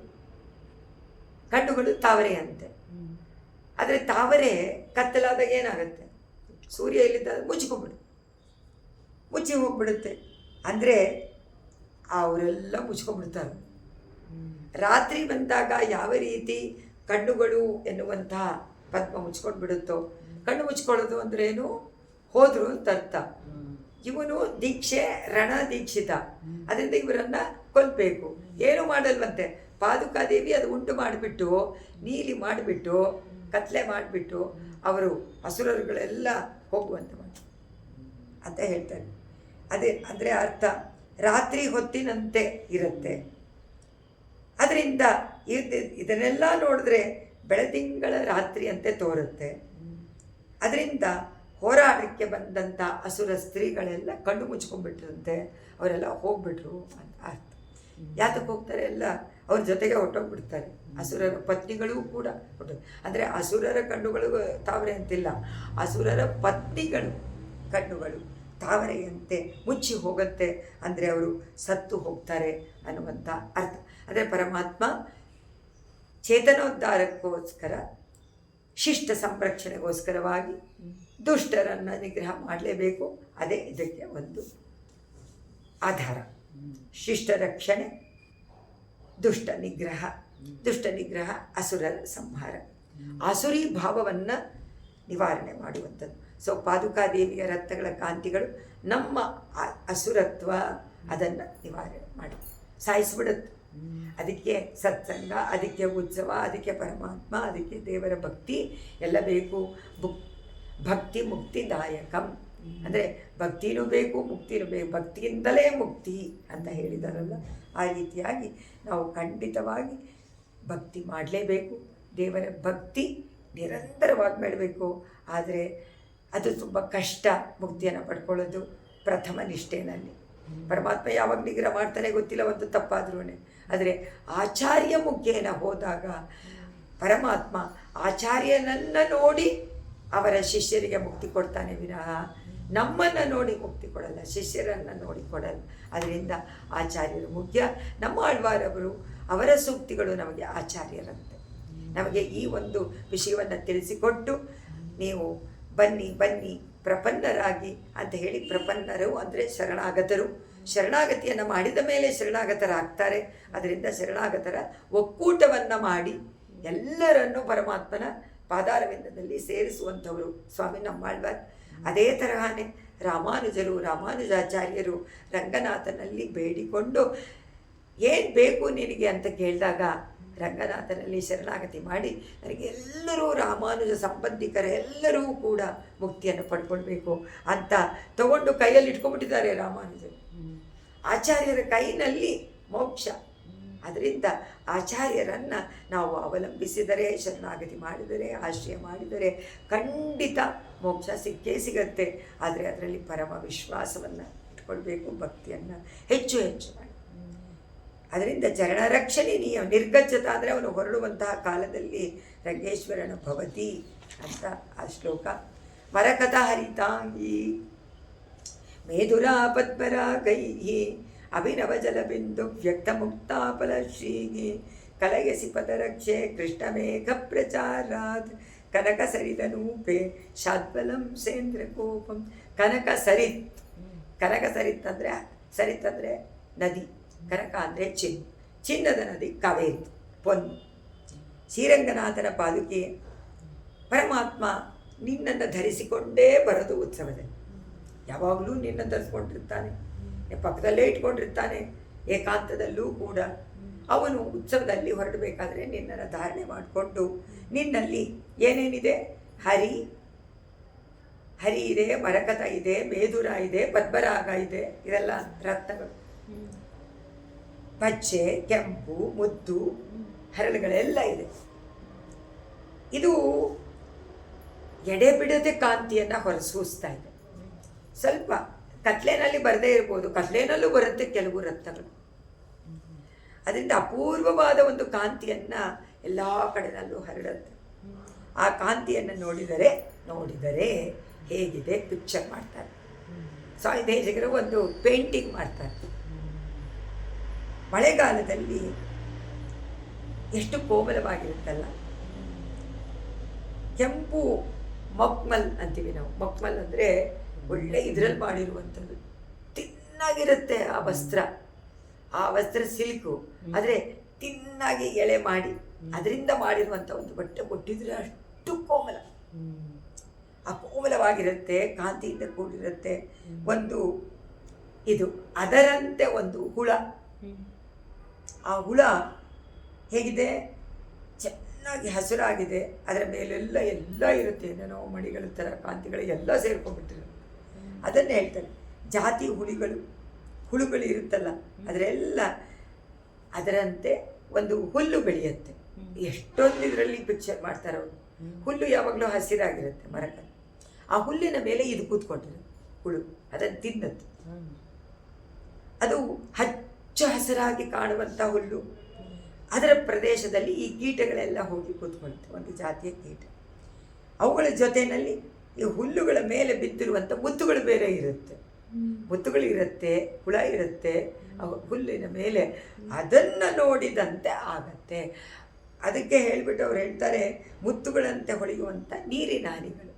ತಾವರೆ ಅಂತೆ. ಆದರೆ ತಾವರೆ ಕತ್ತಲಾದಾಗ ಏನಾಗುತ್ತೆ? ಸೂರ್ಯ ಇಲ್ಲಿದ್ದ ಮುಚ್ಚಿ ಹೋಗ್ಬಿಡುತ್ತೆ. ಅಂದರೆ ಅವರೆಲ್ಲ ಮುಚ್ಕೊಂಡ್ಬಿಡ್ತಾರೆ. ರಾತ್ರಿ ಬಂದಾಗ ಯಾವ ರೀತಿ ಕಣ್ಣುಗಳು ಎನ್ನುವಂತಹ ಪದ್ಮ ಮುಚ್ಕೊಂಡು ಬಿಡುತ್ತೋ. ಕಣ್ಣು ಮುಚ್ಕೊಳ್ಳೋದು ಅಂದ್ರೇನು? ಹೋದರು ಅಂತ ಅರ್ಥ. ಇವನು ದೀಕ್ಷೆ ರಣ ದೀಕ್ಷಿತ, ಅದರಿಂದ ಇವರನ್ನು ಕೊಲ್ಲಬೇಕು. ಏನು ಮಾಡಲ್ವಂತೆ. ಪಾದುಕಾದೇವಿ ಅದು ಉಂಟು ಮಾಡಿಬಿಟ್ಟು ನೀಲಿ ಮಾಡಿಬಿಟ್ಟು ಕತ್ಲೆ ಮಾಡಿಬಿಟ್ಟು ಅವರು ಅಸುರರುಗಳೆಲ್ಲ ಹೋಗುವಂತೆ ಮಾಡಿ ಅಂತ ಹೇಳ್ತಾರೆ. ಅದೇ ಅಂದರೆ ಅರ್ಥ ರಾತ್ರಿ ಹೊತ್ತಿನಂತೆ ಇರುತ್ತೆ. ಅದರಿಂದ ಇದನ್ನೆಲ್ಲ ನೋಡಿದ್ರೆ ಬೆಳದಿಂಗಳ ರಾತ್ರಿಯಂತೆ ತೋರುತ್ತೆ. ಅದರಿಂದ ಹೋರಾಟಕ್ಕೆ ಬಂದಂಥ ಅಸುರ ಸ್ತ್ರೀಗಳೆಲ್ಲ ಕಣ್ಣು ಮುಚ್ಕೊಂಡ್ಬಿಟ್ರಂತೆ, ಅವರೆಲ್ಲ ಹೋಗ್ಬಿಟ್ರು ಅಂತ ಅರ್ಥ. ಯಾತಕ್ಕೆ ಹೋಗ್ತಾರೆ? ಎಲ್ಲ ಅವ್ರ ಜೊತೆಗೆ ಹೊಟ್ಟೋಗ್ಬಿಡ್ತಾರೆ. ಅಸುರರ ಪತ್ನಿಗಳೂ ಕೂಡ ಅಂದರೆ ಅಸುರರ ಕಣ್ಣುಗಳು ತಾವರೆ ಅಂತಿಲ್ಲ, ಅಸುರರ ಪತ್ನಿಗಳು ಕಣ್ಣುಗಳು ತಾವರೆಯಂತೆ ಮುಚ್ಚಿ ಹೋಗುತ್ತೆ. ಅಂದರೆ ಅವರು ಸತ್ತು ಹೋಗ್ತಾರೆ ಅನ್ನುವಂಥ ಅರ್ಥ. ಅಂದರೆ ಪರಮಾತ್ಮ ಚೇತನೋದ್ಧಾರಕ್ಕೋಸ್ಕರ ಶಿಷ್ಟ ಸಂರಕ್ಷಣೆಗೋಸ್ಕರವಾಗಿ ದುಷ್ಟರನ್ನು ನಿಗ್ರಹ ಮಾಡಲೇಬೇಕು. ಅದೇ ಇದಕ್ಕೆ ಒಂದು ಆಧಾರ. ಶಿಷ್ಟ ರಕ್ಷಣೆ, ದುಷ್ಟ ನಿಗ್ರಹ. ದುಷ್ಟ ನಿಗ್ರಹ ಅಸುರರ ಸಂಹಾರ, ಆಸುರಿ ಭಾವವನ್ನು ನಿವಾರಣೆ ಮಾಡುವಂಥದ್ದು. ಸೊ ಪಾದುಕಾದೇವಿಯ ರತ್ನಗಳ ಕಾಂತಿಗಳು ನಮ್ಮ ಅಸುರತ್ವ ಅದನ್ನು ನಿವಾರಣೆ ಮಾಡಿ ಸಾಯಿಸ್ಬಿಡುತ್ತೆ. ಅದಕ್ಕೆ ಸತ್ಸಂಗ, ಅದಕ್ಕೆ ಉತ್ಸವ, ಅದಕ್ಕೆ ಪರಮಾತ್ಮ, ಅದಕ್ಕೆ ದೇವರ ಭಕ್ತಿ ಎಲ್ಲ ಬೇಕು. ಭಕ್ತಿ ಮುಕ್ತಿದಾಯಕಂ ಅಂದರೆ ಭಕ್ತಿನೂ ಬೇಕು, ಮುಕ್ತಿನೂ ಬೇಕು. ಭಕ್ತಿಯಿಂದಲೇ ಮುಕ್ತಿ ಅಂತ ಹೇಳಿದಾರಲ್ಲ, ಆ ರೀತಿಯಾಗಿ ನಾವು ಖಂಡಿತವಾಗಿ ಭಕ್ತಿ ಮಾಡಲೇಬೇಕು. ದೇವರ ಭಕ್ತಿ ನಿರಂತರವಾಗಿ ಮಾಡಬೇಕು. ಆದರೆ ಅದು ತುಂಬ ಕಷ್ಟ. ಮುಕ್ತಿಯನ್ನು ಪಡ್ಕೊಳ್ಳೋದು ಪ್ರಥಮ ನಿಷ್ಠೆನಲ್ಲಿ. ಪರಮಾತ್ಮ ಯಾವಾಗ ನಿಗ್ರಹ ಮಾಡ್ತಾನೆ ಗೊತ್ತಿಲ್ಲ, ಒಂದು ತಪ್ಪಾದ್ರೂ. ಆದರೆ ಆಚಾರ್ಯ ಮುಖೇನ ಹೋದಾಗ ಪರಮಾತ್ಮ ಆಚಾರ್ಯನನ್ನು ನೋಡಿ ಅವರ ಶಿಷ್ಯರಿಗೆ ಮುಕ್ತಿ ಕೊಡ್ತಾನೆ ವಿನಃ ನಮ್ಮನ್ನು ನೋಡಿ ಮುಕ್ತಿ ಕೊಡಲ್ಲ, ಶಿಷ್ಯರನ್ನು ನೋಡಿ ಕೊಡಲ್ಲ. ಅದರಿಂದ ಆಚಾರ್ಯರು ಮುಖ್ಯ. ನಮ್ಮ ಆಳ್ವಾರವರು ಅವರ ಸೂಕ್ತಿಗಳು ನಮಗೆ ಆಚಾರ್ಯರಂತೆ. ನಮಗೆ ಈ ಒಂದು ವಿಷಯವನ್ನು ತಿಳಿಸಿಕೊಟ್ಟು ನೀವು ಬನ್ನಿ ಬನ್ನಿ ಪ್ರಪನ್ನರಾಗಿ ಅಂತ ಹೇಳಿ, ಪ್ರಪನ್ನರು ಅಂದರೆ ಶರಣಾಗತರು. ಶರಣಾಗತಿಯನ್ನು ಮಾಡಿದ ಮೇಲೆ ಶರಣಾಗತರಾಗ್ತಾರೆ. ಅದರಿಂದ ಶರಣಾಗತರ ಒಕ್ಕೂಟವನ್ನು ಮಾಡಿ ಎಲ್ಲರನ್ನೂ ಪರಮಾತ್ಮನ ಪಾದಾರವಿಂದದಲ್ಲಿ ಸೇರಿಸುವಂಥವರು ಸ್ವಾಮಿ ನಮ್ಮಾಳ್ವಾರ್. ಅದೇ ತರಹನೇ ರಾಮಾನುಜರು, ರಾಮಾನುಜಾಚಾರ್ಯರು ರಂಗನಾಥನಲ್ಲಿ ಬೇಡಿಕೊಂಡು ಏನು ಬೇಕು ನಿನಗೆ ಅಂತ ಕೇಳಿದಾಗ ರಂಗನಾಥನಲ್ಲಿ ಶರಣಾಗತಿ ಮಾಡಿ ನನಗೆ ಎಲ್ಲರೂ ರಾಮಾನುಜ ಸಂಬಂಧಿಕರ ಎಲ್ಲರೂ ಕೂಡ ಮುಕ್ತಿಯನ್ನು ಪಡ್ಕೊಳ್ಬೇಕು ಅಂತ ತಗೊಂಡು ಕೈಯಲ್ಲಿ ಇಟ್ಕೊಂಡ್ಬಿಟ್ಟಿದ್ದಾರೆ ರಾಮಾನುಜರು. ಆಚಾರ್ಯರ ಕೈನಲ್ಲಿ ಮೋಕ್ಷ. ಅದರಿಂದ ಆಚಾರ್ಯರನ್ನು ನಾವು ಅವಲಂಬಿಸಿದರೆ, ಶರಣಾಗತಿ ಮಾಡಿದರೆ, ಆಶ್ರಯ ಮಾಡಿದರೆ ಖಂಡಿತ ಮೋಕ್ಷ ಸಿಕ್ಕೇ ಸಿಗತ್ತೆ. ಆದರೆ ಅದರಲ್ಲಿ ಪರಮ ವಿಶ್ವಾಸವನ್ನು ಇಟ್ಕೊಳ್ಬೇಕು, ಭಕ್ತಿಯನ್ನು ಹೆಚ್ಚು ಹೆಚ್ಚು ಮಾಡಿ. ಅದರಿಂದ ಚರಣ ರಕ್ಷಣೆ ನಿಯಮ ನಿರ್ಗಚ್ಚತ ಅಂದರೆ ಅವನು ಹೊರಡುವಂತಹ ಕಾಲದಲ್ಲಿ ರಂಗೇಶ್ವರನ ಭವತಿ ಅಂತ ಆ ಶ್ಲೋಕ. ಮರಕಥ ಹರಿತಾಂಗಿ ಮೇಧುರಾ ಪದ್ಮರಾಗೈ ಅಭಿನವ ಜಲಬಿಂದು ವ್ಯಕ್ತ ಮುಕ್ತಾಫಲ ಶ್ರೀಗಿ ಕಲಯಸಿ ಪದರಕ್ಷೆ ಕೃಷ್ಣಮೇಘ ಪ್ರಚಾರಾತ್ ಕನಕ ಸರಿದನೂಪೆ ಶಾದ್ವಲಂ ಸೇಂದ್ರ ಕೋಪಂ. ಕನಕ ಸರಿತ್, ಕನಕ ಸರಿತ್ ಅಂದರೆ ಸರಿತ್ ಅಂದರೆ ನದಿ, ಕನಕ ಅಂದರೆ ಚಿನ್ನದ ನದಿ ಕಾವೇರಿ ಪೊನ್ನು. ಶ್ರೀರಂಗನಾಥನ ಪಾದುಕೆ ಪರಮಾತ್ಮ ನಿನ್ನನ್ನು ಧರಿಸಿಕೊಂಡೇ ಬರೋದು ಉತ್ಸವದಲ್ಲಿ. ಯಾವಾಗಲೂ ನಿನ್ನ ಧರಿಸ್ಕೊಂಡಿರ್ತಾನೆ, ಪಕ್ಕದಲ್ಲೇ ಇಟ್ಕೊಂಡಿರ್ತಾನೆ. ಏಕಾಂತದಲ್ಲೂ ಕೂಡ ಅವನು ಉತ್ಸವದಲ್ಲಿ ಹೊರಡಬೇಕಾದ್ರೆ ನಿನ್ನನ್ನು ಧಾರಣೆ ಮಾಡಿಕೊಂಡು ನಿನ್ನಲ್ಲಿ ಏನೇನಿದೆ, ಹರಿ ಇದೆ, ಮರಕತ ಇದೆ, ಮೇಧುರ ಇದೆ, ಪದ್ಮರಾಗ ಇದೆ, ಇದೆಲ್ಲ ರತ್ನಗಳು. ಪಚ್ಚೆ, ಕೆಂಪು, ಮುದ್ದು, ಹರಳುಗಳೆಲ್ಲ ಇದೆ. ಇದು ಎಡೆಬಿಡದೆ ಕಾಂತಿಯನ್ನು ಹೊರಸೂಸ್ತಾ ಇದೆ. ಸ್ವಲ್ಪ ಕತ್ಲೆನಲ್ಲಿ ಬರದೇ ಇರ್ಬೋದು, ಕತ್ಲೆನಲ್ಲೂ ಬರುತ್ತೆ ಕೆಲವು ರತ್ನಗಳು. ಅದರಿಂದ ಅಪೂರ್ವವಾದ ಒಂದು ಕಾಂತಿಯನ್ನು ಎಲ್ಲ ಕಡೆನಲ್ಲೂ ಹರಡುತ್ತೆ. ಆ ಕಾಂತಿಯನ್ನು ನೋಡಿದರೆ ಹೇಗಿದೆ ಪಿಕ್ಚರ್ ಮಾಡ್ತಾರೆ. ಸಾಯುಧೇಶಕರು ಒಂದು ಪೇಂಟಿಂಗ್ ಮಾಡ್ತಾರೆ. ಮಳೆಗಾಲದಲ್ಲಿ ಎಷ್ಟು ಕೋಮಲವಾಗಿರುತ್ತಲ್ಲ. ಕೆಂಪು ಮಕ್ಮಲ್ ಅಂತೀವಿ ನಾವು. ಮಕ್ಮಲ್ ಅಂದರೆ ಒಳ್ಳೆ ಇದರಲ್ಲಿ ಮಾಡಿರುವಂಥದ್ದು, ತಿನ್ನಾಗಿರುತ್ತೆ ಆ ವಸ್ತ್ರ ಸಿಲ್ಕು. ಆದರೆ ತಿನ್ನಾಗಿ ಎಳೆ ಮಾಡಿ ಅದರಿಂದ ಮಾಡಿರುವಂಥ ಒಂದು ಬಟ್ಟೆ ಕೊಟ್ಟಿದ್ರೆ ಅಷ್ಟು ಕೋಮಲ. ಅಕೋಮಲವಾಗಿರುತ್ತೆ, ಕಾಂತಿಯಿಂದ ಕೂಡಿರುತ್ತೆ. ಒಂದು ಇದು ಅದರಂತೆ ಒಂದು ಹುಳ, ಆ ಹುಳ ಹೇಗಿದೆ, ಚೆನ್ನಾಗಿ ಹಸಿರಾಗಿದೆ, ಅದರ ಮೇಲೆಲ್ಲ ಎಲ್ಲ ಇರುತ್ತೆ, ಏನೇನೋ ಮಣಿಗಳ ಥರ ಕಾಂತಿಗಳು ಎಲ್ಲ ಸೇರ್ಕೊಂಡ್ಬಿಟ್ಟಿರುತ್ತೆ. ಅದನ್ನೇ ಹೇಳ್ತಾರೆ ಜಾತಿ ಹುಳುಗಳು ಇರುತ್ತಲ್ಲ, ಅದರೆಲ್ಲ ಅದರಂತೆ ಒಂದು ಹುಲ್ಲು ಬೆಳೆಯುತ್ತೆ. ಎಷ್ಟೊಂದು ಇದರಲ್ಲಿ ಪಿಕ್ಚರ್ ಮಾಡ್ತಾರೆ ಅವರು. ಹುಲ್ಲು ಯಾವಾಗಲೂ ಹಸಿರಾಗಿರುತ್ತೆ ಮರದಲ್ಲಿ, ಆ ಹುಲ್ಲಿನ ಮೇಲೆ ಇದು ಕೂತ್ಕೊಂಡಿರುತ್ತೆ ಹುಳು, ಅದನ್ನು ತಿನ್ನತ್ತೆ. ಅದು ಹಚ್ಚ ಹಸಿರಾಗಿ ಕಾಣುವಂಥ ಹುಲ್ಲು. ಅದರ ಪ್ರದೇಶದಲ್ಲಿ ಈ ಕೀಟಗಳೆಲ್ಲ ಹೋಗಿ ಕೂತ್ಕೊಳುತ್ತೆ, ಒಂದು ಜಾತಿಯ ಕೀಟ. ಅವುಗಳ ಜೊತೆಯಲ್ಲಿ ಈ ಹುಲ್ಲುಗಳ ಮೇಲೆ ಬಿದ್ದಿರುವಂಥ ಮುತ್ತುಗಳು ಬೇರೆ ಇರುತ್ತೆ, ಮುತ್ತುಗಳಿರುತ್ತೆ, ಹುಳ ಇರುತ್ತೆ ಹುಲ್ಲಿನ ಮೇಲೆ. ಅದನ್ನು ನೋಡಿದಂತೆ ಆಗತ್ತೆ. ಅದಕ್ಕೆ ಹೇಳಿಬಿಟ್ಟು ಅವ್ರು ಹೇಳ್ತಾರೆ, ಮುತ್ತುಗಳಂತೆ ಹೊಳೆಯುವಂಥ ನೀರಿನ ಹನಿಗಳು.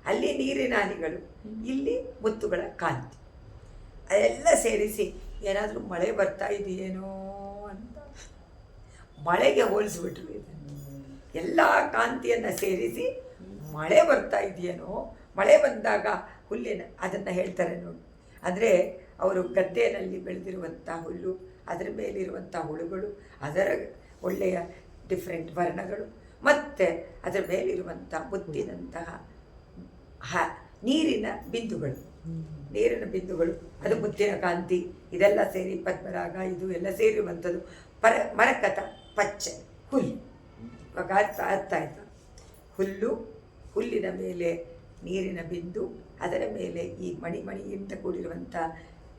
ಅಲ್ಲಿ ನೀರಿನ ಹನಿಗಳು, ಇಲ್ಲಿ ಮುತ್ತುಗಳ ಕಾಂತಿ. ಅದೆಲ್ಲ ಸೇರಿಸಿ ಏನಾದರೂ ಮಳೆ ಬರ್ತಾ ಇದೆಯೇನೋ ಅಂತ ಮಳೆಗೆ ಹೋಲಿಸ್ಬಿಟ್ರು ಇದನ್ನು. ಎಲ್ಲ ಕಾಂತಿಯನ್ನು ಸೇರಿಸಿ ಮಳೆ ಬರ್ತಾ ಇದೆಯೇನೋ, ಮಳೆ ಬಂದಾಗ ಹುಲ್ಲಿನ ಅದನ್ನು ಹೇಳ್ತಾರೆ ನೋಡಿ. ಅಂದರೆ ಅವರು ಗದ್ದೆಯಲ್ಲಿ ಬೆಳೆದಿರುವಂಥ ಹುಲ್ಲು, ಅದರ ಮೇಲಿರುವಂಥ ಹುಳುಗಳು, ಅದರ ಒಳ್ಳೆಯ ಡಿಫ್ರೆಂಟ್ ವರ್ಣಗಳು, ಮತ್ತು ಅದರ ಮೇಲಿರುವಂಥ ಮುತ್ತಿನಂತಹ ನೀರಿನ ಬಿಂದುಗಳು, ಅದು ಮುತ್ತಿನ ಕಾಂತಿ, ಇದೆಲ್ಲ ಸೇರಿ ಪದ್ಮರಾಗ, ಇದು ಎಲ್ಲ ಸೇರಿರುವಂಥದ್ದು ಮರಕತ ಪಚ್ಚೆ ಹುಲ್ಲು. ಇವಾಗ ಅರ್ಥ ಆಯ್ತಾ? ಹುಲ್ಲಿನ ಮೇಲೆ ನೀರಿನ ಬಿಂದು, ಅದರ ಮೇಲೆ ಈ ಮಣಿಯಿಂದ ಕೂಡಿರುವಂಥ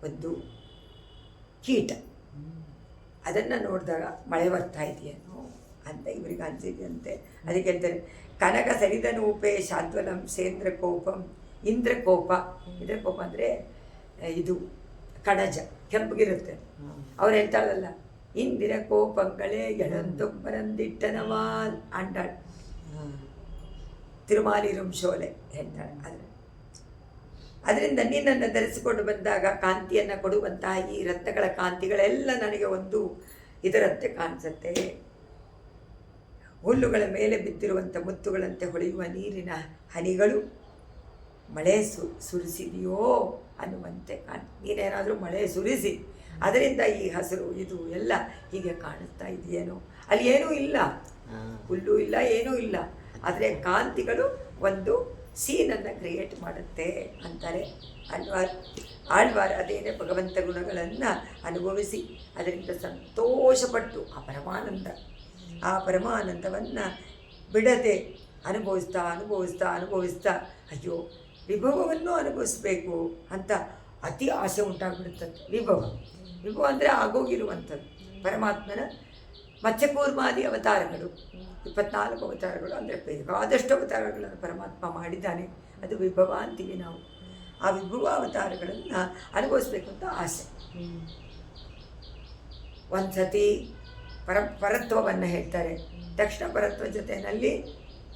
ಒಂದು ಕೀಟ. ಅದನ್ನು ನೋಡಿದಾಗ ಮಳೆ ಬರ್ತಾ ಇದೆಯೇನೋ ಅಂತ ಇವರಿಗೆ ಅನಿಸಿದಂತೆ. ಅದಕ್ಕೆ ಹೇಳ್ತಾರೆ, ಕನಕ ಸರಿದನೂಪೆ ಶಾದ್ವಲಂ ಸೇಂದ್ರಕೋಪಂ ಇಂದ್ರಕೋಪ. ಇಂದ್ರಕೋಪ ಅಂದರೆ ಇದು ಕಣಜ, ಕೆಂಪಗಿರುತ್ತೆ. ಅವ್ರು ಹೇಳ್ತಾಳಲ್ಲ, ಇಂದಿರ ಕೋಪಂಗಳೇ ಎಳಂತೊಬ್ಬರಂದಿಟ್ಟನವಾಲ್ ಅಂಡಾಳ್ ತಿರುಮಾಲಿರುಂ ಶೋಲೆ ಹೇಳ್ತಾಳೆ. ಅದರಿಂದ ನೀನನ್ನು ಧರಿಸಿಕೊಂಡು ಬಂದಾಗ ಕಾಂತಿಯನ್ನು ಕೊಡುವಂತಹ ಈ ರತ್ನಗಳ ಕಾಂತಿಗಳೆಲ್ಲ ನನಗೆ ಒಂದು ಇದರಂತೆ ಕಾಣಿಸುತ್ತೆ. ಹುಲ್ಲುಗಳ ಮೇಲೆ ಬಿದ್ದಿರುವಂಥ ಮುತ್ತುಗಳಂತೆ ಹೊಳೆಯುವ ನೀರಿನ ಹನಿಗಳು ಮಳೆ ಸುರಿಸಿದೆಯೋ ಅನ್ನುವಂತೆ ನೀನೇನಾದರೂ ಮಳೆ ಸುರಿಸಿ ಅದರಿಂದ ಈ ಹಸಿರು ಇದು ಎಲ್ಲ ಹೀಗೆ ಕಾಣಿಸ್ತಾ ಇದೆಯೇನೋ. ಅಲ್ಲಿ ಏನೂ ಇಲ್ಲ, ಹುಲ್ಲು ಇಲ್ಲ, ಏನೂ ಇಲ್ಲ, ಆದರೆ ಕಾಂತಿಗಳು ಒಂದು ಸೀನನ್ನು ಕ್ರಿಯೇಟ್ ಮಾಡುತ್ತೆ ಅಂತಾರೆ ಆಳ್ವಾರ. ಅದೇನೇ ಭಗವಂತ ಗುಣಗಳನ್ನು ಅನುಭವಿಸಿ ಅದರಿಂದ ಸಂತೋಷಪಟ್ಟು ಆ ಪರಮಾನಂದವನ್ನು ಬಿಡದೆ ಅನುಭವಿಸ್ತಾ ಅಯ್ಯೋ ವಿಭವವನ್ನು ಅನುಭವಿಸ್ಬೇಕು ಅಂತ ಅತಿ ಆಸೆ ಉಂಟಾಗ್ಬಿಡುತ್ತದೆ. ವಿಭವ ಅಂದರೆ ಆಗೋಗಿರುವಂಥದ್ದು. ಪರಮಾತ್ಮನ ಮತ್ಸ್ಯಕೂರ್ಮಾದಿ ಅವತಾರಗಳು, 24 ಅವತಾರಗಳು, ಅಂದರೆ ಬೇಕಾದಷ್ಟು ಅವತಾರಗಳನ್ನು ಪರಮಾತ್ಮ ಮಾಡಿದ್ದಾನೆ. ಅದು ವಿಭವ ಅಂತೀವಿ ನಾವು. ಆ ವಿಭವ ಅವತಾರಗಳನ್ನು ಅನುಭವಿಸ್ಬೇಕು ಅಂತ ಆಸೆ. ಒಂದು ಸತಿ ಪರತ್ವವನ್ನು ಹೇಳ್ತಾರೆ, ದಕ್ಷಿಣ ಪರತ್ವ ಜೊತೆಯಲ್ಲಿ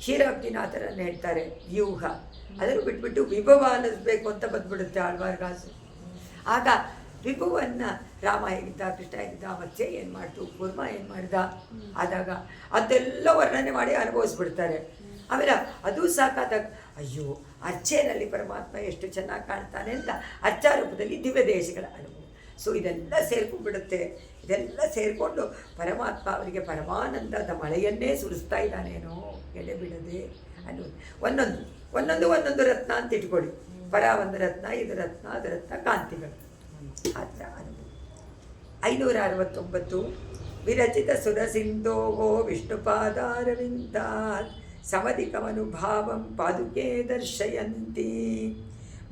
ಕ್ಷೀರಾಬ್ದಿನಾಥರನ್ನು ಹೇಳ್ತಾರೆ ವ್ಯೂಹ. ಅದನ್ನು ಬಿಟ್ಬಿಟ್ಟು ವಿಭವ ಅನ್ನಿಸ್ಬೇಕು ಅಂತ ಬಂದ್ಬಿಡುತ್ತೆ ಆಳ್ವಾರ್ಗಾಸು. ಆಗ ವಿಭುವನ್ನು ರಾಮ ಹೇಗಿದ್ದ, ಕೃಷ್ಣ ಹೇಗಿದ್ದ, ಮತ್ಸ್ಯ ಏನು ಮಾಡ್ತು, ಕೂರ್ಮ ಏನು ಮಾಡಿದ ಆದಾಗ ಅದೆಲ್ಲ ವರ್ಣನೆ ಮಾಡಿ ಅನುಭವಿಸ್ಬಿಡ್ತಾರೆ. ಆಮೇಲೆ ಅದು ಸಾಕಾದಾಗ ಅಯ್ಯೋ ಅರ್ಚೆನಲ್ಲಿ ಪರಮಾತ್ಮ ಎಷ್ಟು ಚೆನ್ನಾಗಿ ಕಾಣ್ತಾನೆ ಅಂತ ಅರ್ಚಾರೂಪದಲ್ಲಿ ದಿವ್ಯ ದೇಶಗಳ ಅನುಭವ. ಸೊ ಇದೆಲ್ಲ ಸೇರ್ಕೊಂಡ್ಬಿಡುತ್ತೆ. ಇದೆಲ್ಲ ಸೇರಿಕೊಂಡು ಪರಮಾತ್ಮ ಅವರಿಗೆ ಪರಮಾನಂದದ ಮಳೆಯನ್ನೇ ಸುರಿಸ್ತಾ ಇದ್ದಾನೇನೋ ಎಡೆ ಬಿಡದೆ ಅನ್ನೋದು. ಒಂದೊಂದು ರತ್ನ ಅಂತ ಇಟ್ಕೊಳ್ಳಿ. ಪರ ಒಂದು ರತ್ನ, ಇದು ರತ್ನ, ಅದು ರತ್ನ, ಕಾಂತಿಗಳು. ಆ ಥರ ಅನುಭವ. 569 ವಿರಚಿತ ಸುರಸಿಂಧೋಗೋ ವಿಷ್ಣುಪಾದಾರವಿಂದಾತ್ ಸಮಧಿಕಮನುಭಾವಂ ಪಾದುಕೆ ದರ್ಶಯಂತಿ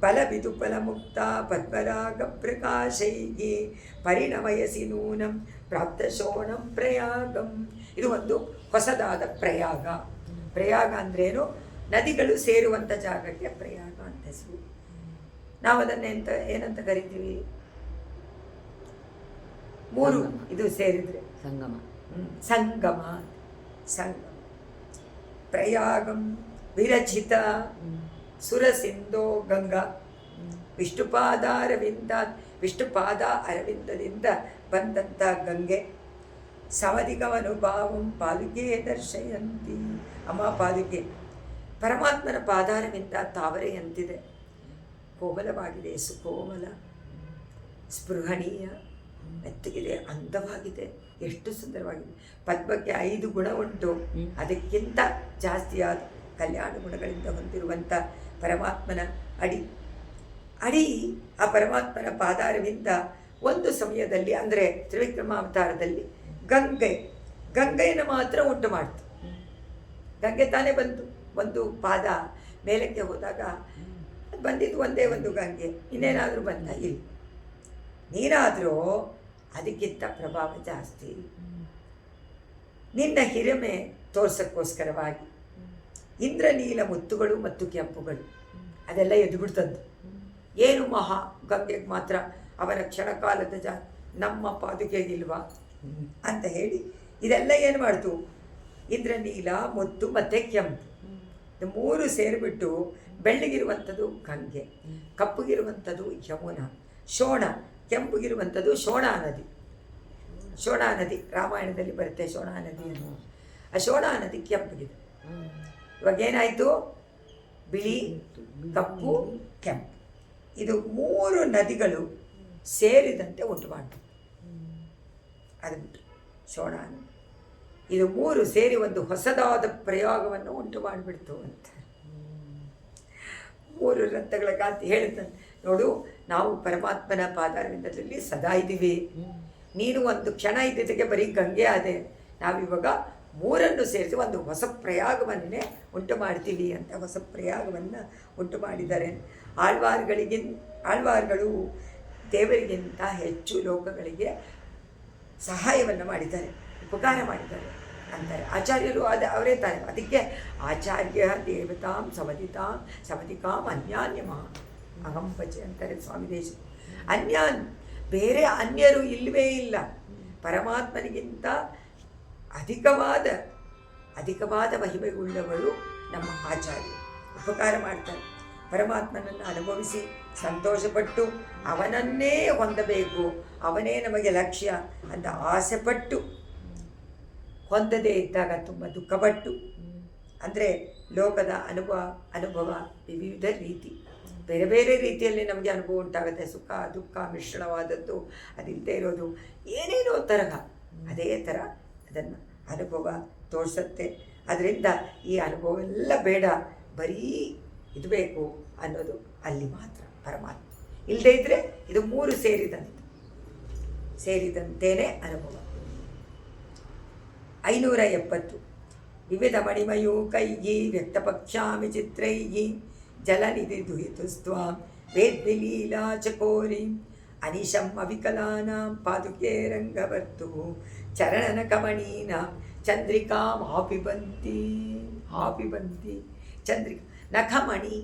ಬಲವಿದುಪಲಮುಕ್ತ ಪದ್ಮರಾಗ ಪ್ರಕಾಶೈಹಿ ಪರಿಣಮಯಸಿ ನೂನಂ ಪ್ರಾಪ್ತಶೋಣಂ ಪ್ರಯಾಗಂ. ಇದು ಒಂದು ಹೊಸದಾದ ಪ್ರಯಾಗ. ಪ್ರಯಾಗ ಅಂದ್ರೇನು? ನದಿಗಳು ಸೇರುವಂಥ ಜಾಗಕ್ಕೆ ಪ್ರಯಾಗ ಅಂತ ಹೆಸರು. ನಾವು ಅದನ್ನೇ ಏನಂತ ಕರಿತೀವಿ? 3 ಇದು ಸೇರಿದರೆ ಸಂಗಮ. ಪ್ರಯಾಗಂ ವಿರಚಿತ ಸುರಸಿಂಧೋ ಗಂಗಾ ವಿಷ್ಣುಪಾದ ಅರವಿಂದದಿಂದ ಬಂದಂಥ ಗಂಗೆ. ಸಮಧಿಕಮನುಭಾವಂ ಪಾದುಕೆ ದರ್ಶಯಂತಿ. ಅಮ್ಮ ಪಾದುಕೆ ಪರಮಾತ್ಮನ ಪಾದಾರವಿಂದ ತಾವರೆಯಂತಿದೆ, ಕೋಮಲವಾಗಿದೆ, ಸುಕೋಮಲ, ಸ್ಪೃಹಣೀಯ, ಮೆತ್ತಗಿದೆ, ಅಂದವಾಗಿದೆ, ಎಷ್ಟು ಸುಂದರವಾಗಿದೆ. ಪದ್ಮಕ್ಕೆ 5 ಗುಣ ಉಂಟು, ಅದಕ್ಕಿಂತ ಜಾಸ್ತಿಯಾದ ಕಲ್ಯಾಣ ಗುಣಗಳಿಂದ ಹೊಂದಿರುವಂಥ ಪರಮಾತ್ಮನ ಅಡಿ ಆ ಪರಮಾತ್ಮನ ಪಾದಾರವಿಂದ ಒಂದು ಸಮಯದಲ್ಲಿ, ಅಂದರೆ ತ್ರಿವಿಕ್ರಮಾವತಾರದಲ್ಲಿ ಗಂಗೆಯನ್ನು ಮಾತ್ರ ಉಂಟು ಮಾಡ್ತು. ಗಂಗೆ ತಾನೇ ಬಂತು. ಒಂದು ಪಾದ ಮೇಲಕ್ಕೆ ಹೋದಾಗ ಬಂದಿದ್ದು ಒಂದೇ ಒಂದು ಗಂಗೆ, ಇನ್ನೇನಾದರೂ ಬಂದ ಇಲ್ಲ. ನೀನಾದರೂ ಅದಕ್ಕಿಂತ ಪ್ರಭಾವ ಜಾಸ್ತಿ. ನಿನ್ನ ಹಿರಿಮೆ ತೋರ್ಸೋಕ್ಕೋಸ್ಕರವಾಗಿ ಇಂದ್ರನೀಲ ಮುತ್ತುಗಳು ಮತ್ತು ಕೆಂಪುಗಳು ಅದೆಲ್ಲ ಎದ್ದುಬಿಡ್ತದ್ದು. ಏನು ಮಹಾ ಗಂಗೆಗೆ ಮಾತ್ರ ಅವನ ಕ್ಷಣಕಾಲದ ನಮ್ಮ ಪಾದುಕೆಗಿಲ್ವಾ ಅಂತ ಹೇಳಿ ಇದೆಲ್ಲ ಏನು ಮಾಡ್ತು, ಇಂದ್ರನೀಲ, ಮುತ್ತು ಮತ್ತು ಕೆಂಪು 3 ಸೇರಿಬಿಟ್ಟು ಬೆಳ್ಳಗಿರುವಂಥದ್ದು ಗಂಗೆ, ಕಪ್ಪುಗಿರುವಂಥದ್ದು ಯಮುನಾ, ಶೋಣ, ಕೆಂಪುಗಿರುವಂಥದ್ದು ಶೋಣಾ ನದಿ. ರಾಮಾಯಣದಲ್ಲಿ ಬರುತ್ತೆ ಶೋಣಾ ನದಿ ಅನ್ನೋ. ಆ ಶೋಣಾ ನದಿ ಕೆಂಪುಗಿದೆ. ಇವಾಗ ಏನಾಯಿತು, ಬಿಳಿ, ಕಪ್ಪು, ಕೆಂಪು, ಇದು 3 ನದಿಗಳು ಸೇರಿದಂತೆ ಉಂಟು ಮಾಡ್ತು. ಅದು ಬಿಟ್ಟು ಶೋಣಾ ನದಿ ಇದು 3 ಸೇರಿ ಒಂದು ಹೊಸದಾದ ಪ್ರಯೋಗವನ್ನು ಉಂಟು ಮಾಡಿಬಿಡ್ತು ಅಂತ 3 ರತ್ನಗಳ ಕಾಂತಿ ಹೇಳ್ತಾನೆ. ನೋಡು, ನಾವು ಪರಮಾತ್ಮನ ಪಾದಾರವಿಂದದಲ್ಲಿ ಸದಾ ಇದ್ದೀವಿ. ನೀನು ಒಂದು ಕ್ಷಣ ಇದ್ದಿದ್ದಕ್ಕೆ ಬರೀ ಗಂಗೆ ಆದೆ, ನಾವಿವಾಗ 3 ಸೇರಿಸಿ ಒಂದು ಹೊಸ ಪ್ರಯೋಗವನ್ನೇ ಉಂಟು ಮಾಡ್ತೀವಿ ಅಂತ ಹೊಸ ಪ್ರಯೋಗವನ್ನು ಉಂಟು ಮಾಡಿದ್ದಾರೆ. ಆಳ್ವಾರ್ಗಳು ದೇವರಿಗಿಂತ ಹೆಚ್ಚು ಲೋಕಗಳಿಗೆ ಸಹಾಯವನ್ನು ಮಾಡಿದ್ದಾರೆ, ಉಪಕಾರ ಮಾಡಿದ್ದಾರೆ ಅಂತಾರೆ ಆಚಾರ್ಯರು. ಅವರೇ ತಾನೆ. ಅದಕ್ಕೆ ಆಚಾರ್ಯ ದೇವತಾಂ ಸಮಧಿಕಾಂ ಅನ್ಯಾನ್ಯಮ ಅಹಂ ಭಜೆ ಅಂತಾರೆ ಸ್ವಾಮಿ ದೇಶ. ಬೇರೆ ಅನ್ಯರು ಇಲ್ಲವೇ ಇಲ್ಲ. ಪರಮಾತ್ಮನಿಗಿಂತ ಅಧಿಕವಾದ ಮಹಿಮೆಯುಳ್ಳವರು ನಮ್ಮ ಆಚಾರ್ಯ. ಉಪಕಾರ ಮಾಡ್ತಾರೆ. ಪರಮಾತ್ಮನನ್ನು ಅನುಭವಿಸಿ ಸಂತೋಷಪಟ್ಟು ಅವನನ್ನೇ ಹೊಂದಬೇಕು, ಅವನೇ ನಮಗೆ ಲಕ್ಷ್ಯ ಅಂತ ಆಸೆಪಟ್ಟು ಹೊಂದದೇ ಇದ್ದಾಗ ತುಂಬ ದುಃಖಪಟ್ಟು, ಅಂದರೆ ಲೋಕದ ಅನುಭವ ವಿವಿಧ ರೀತಿ, ಬೇರೆ ಬೇರೆ ರೀತಿಯಲ್ಲಿ ನಮಗೆ ಅನುಭವ ಉಂಟಾಗುತ್ತೆ. ಸುಖ ದುಃಖ ಮಿಶ್ರಣವಾದದ್ದು, ಅದಿಲ್ಲದೆ ಇರೋದು, ಏನೇನೋ ತರಹ, ಅದೇ ಥರ ಅದನ್ನು ಅನುಭವ ತೋರಿಸುತ್ತೆ. ಅದರಿಂದ ಈ ಅನುಭವ ಎಲ್ಲ ಬೇಡ, ಬರೀ ಇದು ಬೇಕು ಅನ್ನೋದು ಅಲ್ಲಿ ಮಾತ್ರ ಪರಮಾತ್ಮ. ಇಲ್ಲದೇ ಇದ್ದರೆ ಇದು 3 ಸೇರಿದಂತೇನೆ ಅನುಭವ. 570 ವಿವಿಧ ಮಣಿಮಯೂ ಕೈಗಿ ವ್ಯಕ್ತಪಕ್ಷಾಮಿ ಚಿತ್ರೈಗಿ ಜಲನಿಧಿ ದುಹಿತುಸ್ತ್ವಾಂ ವೇದ್ವಿಲೀಲಾ ಚಕೋರಿ ಅನಿಶಂ ಅವಿಕಲಾನಾಂ ಪಾದುಕೆ ರಂಗವರ್ತು ಚರಣನ ಕಮಣೀನಾಂ ಚಂದ್ರಿಕಾಂ ಆಪಿಬಂತಿ ಚಂದ್ರಿಕಾ. ನಖಮಣಿ,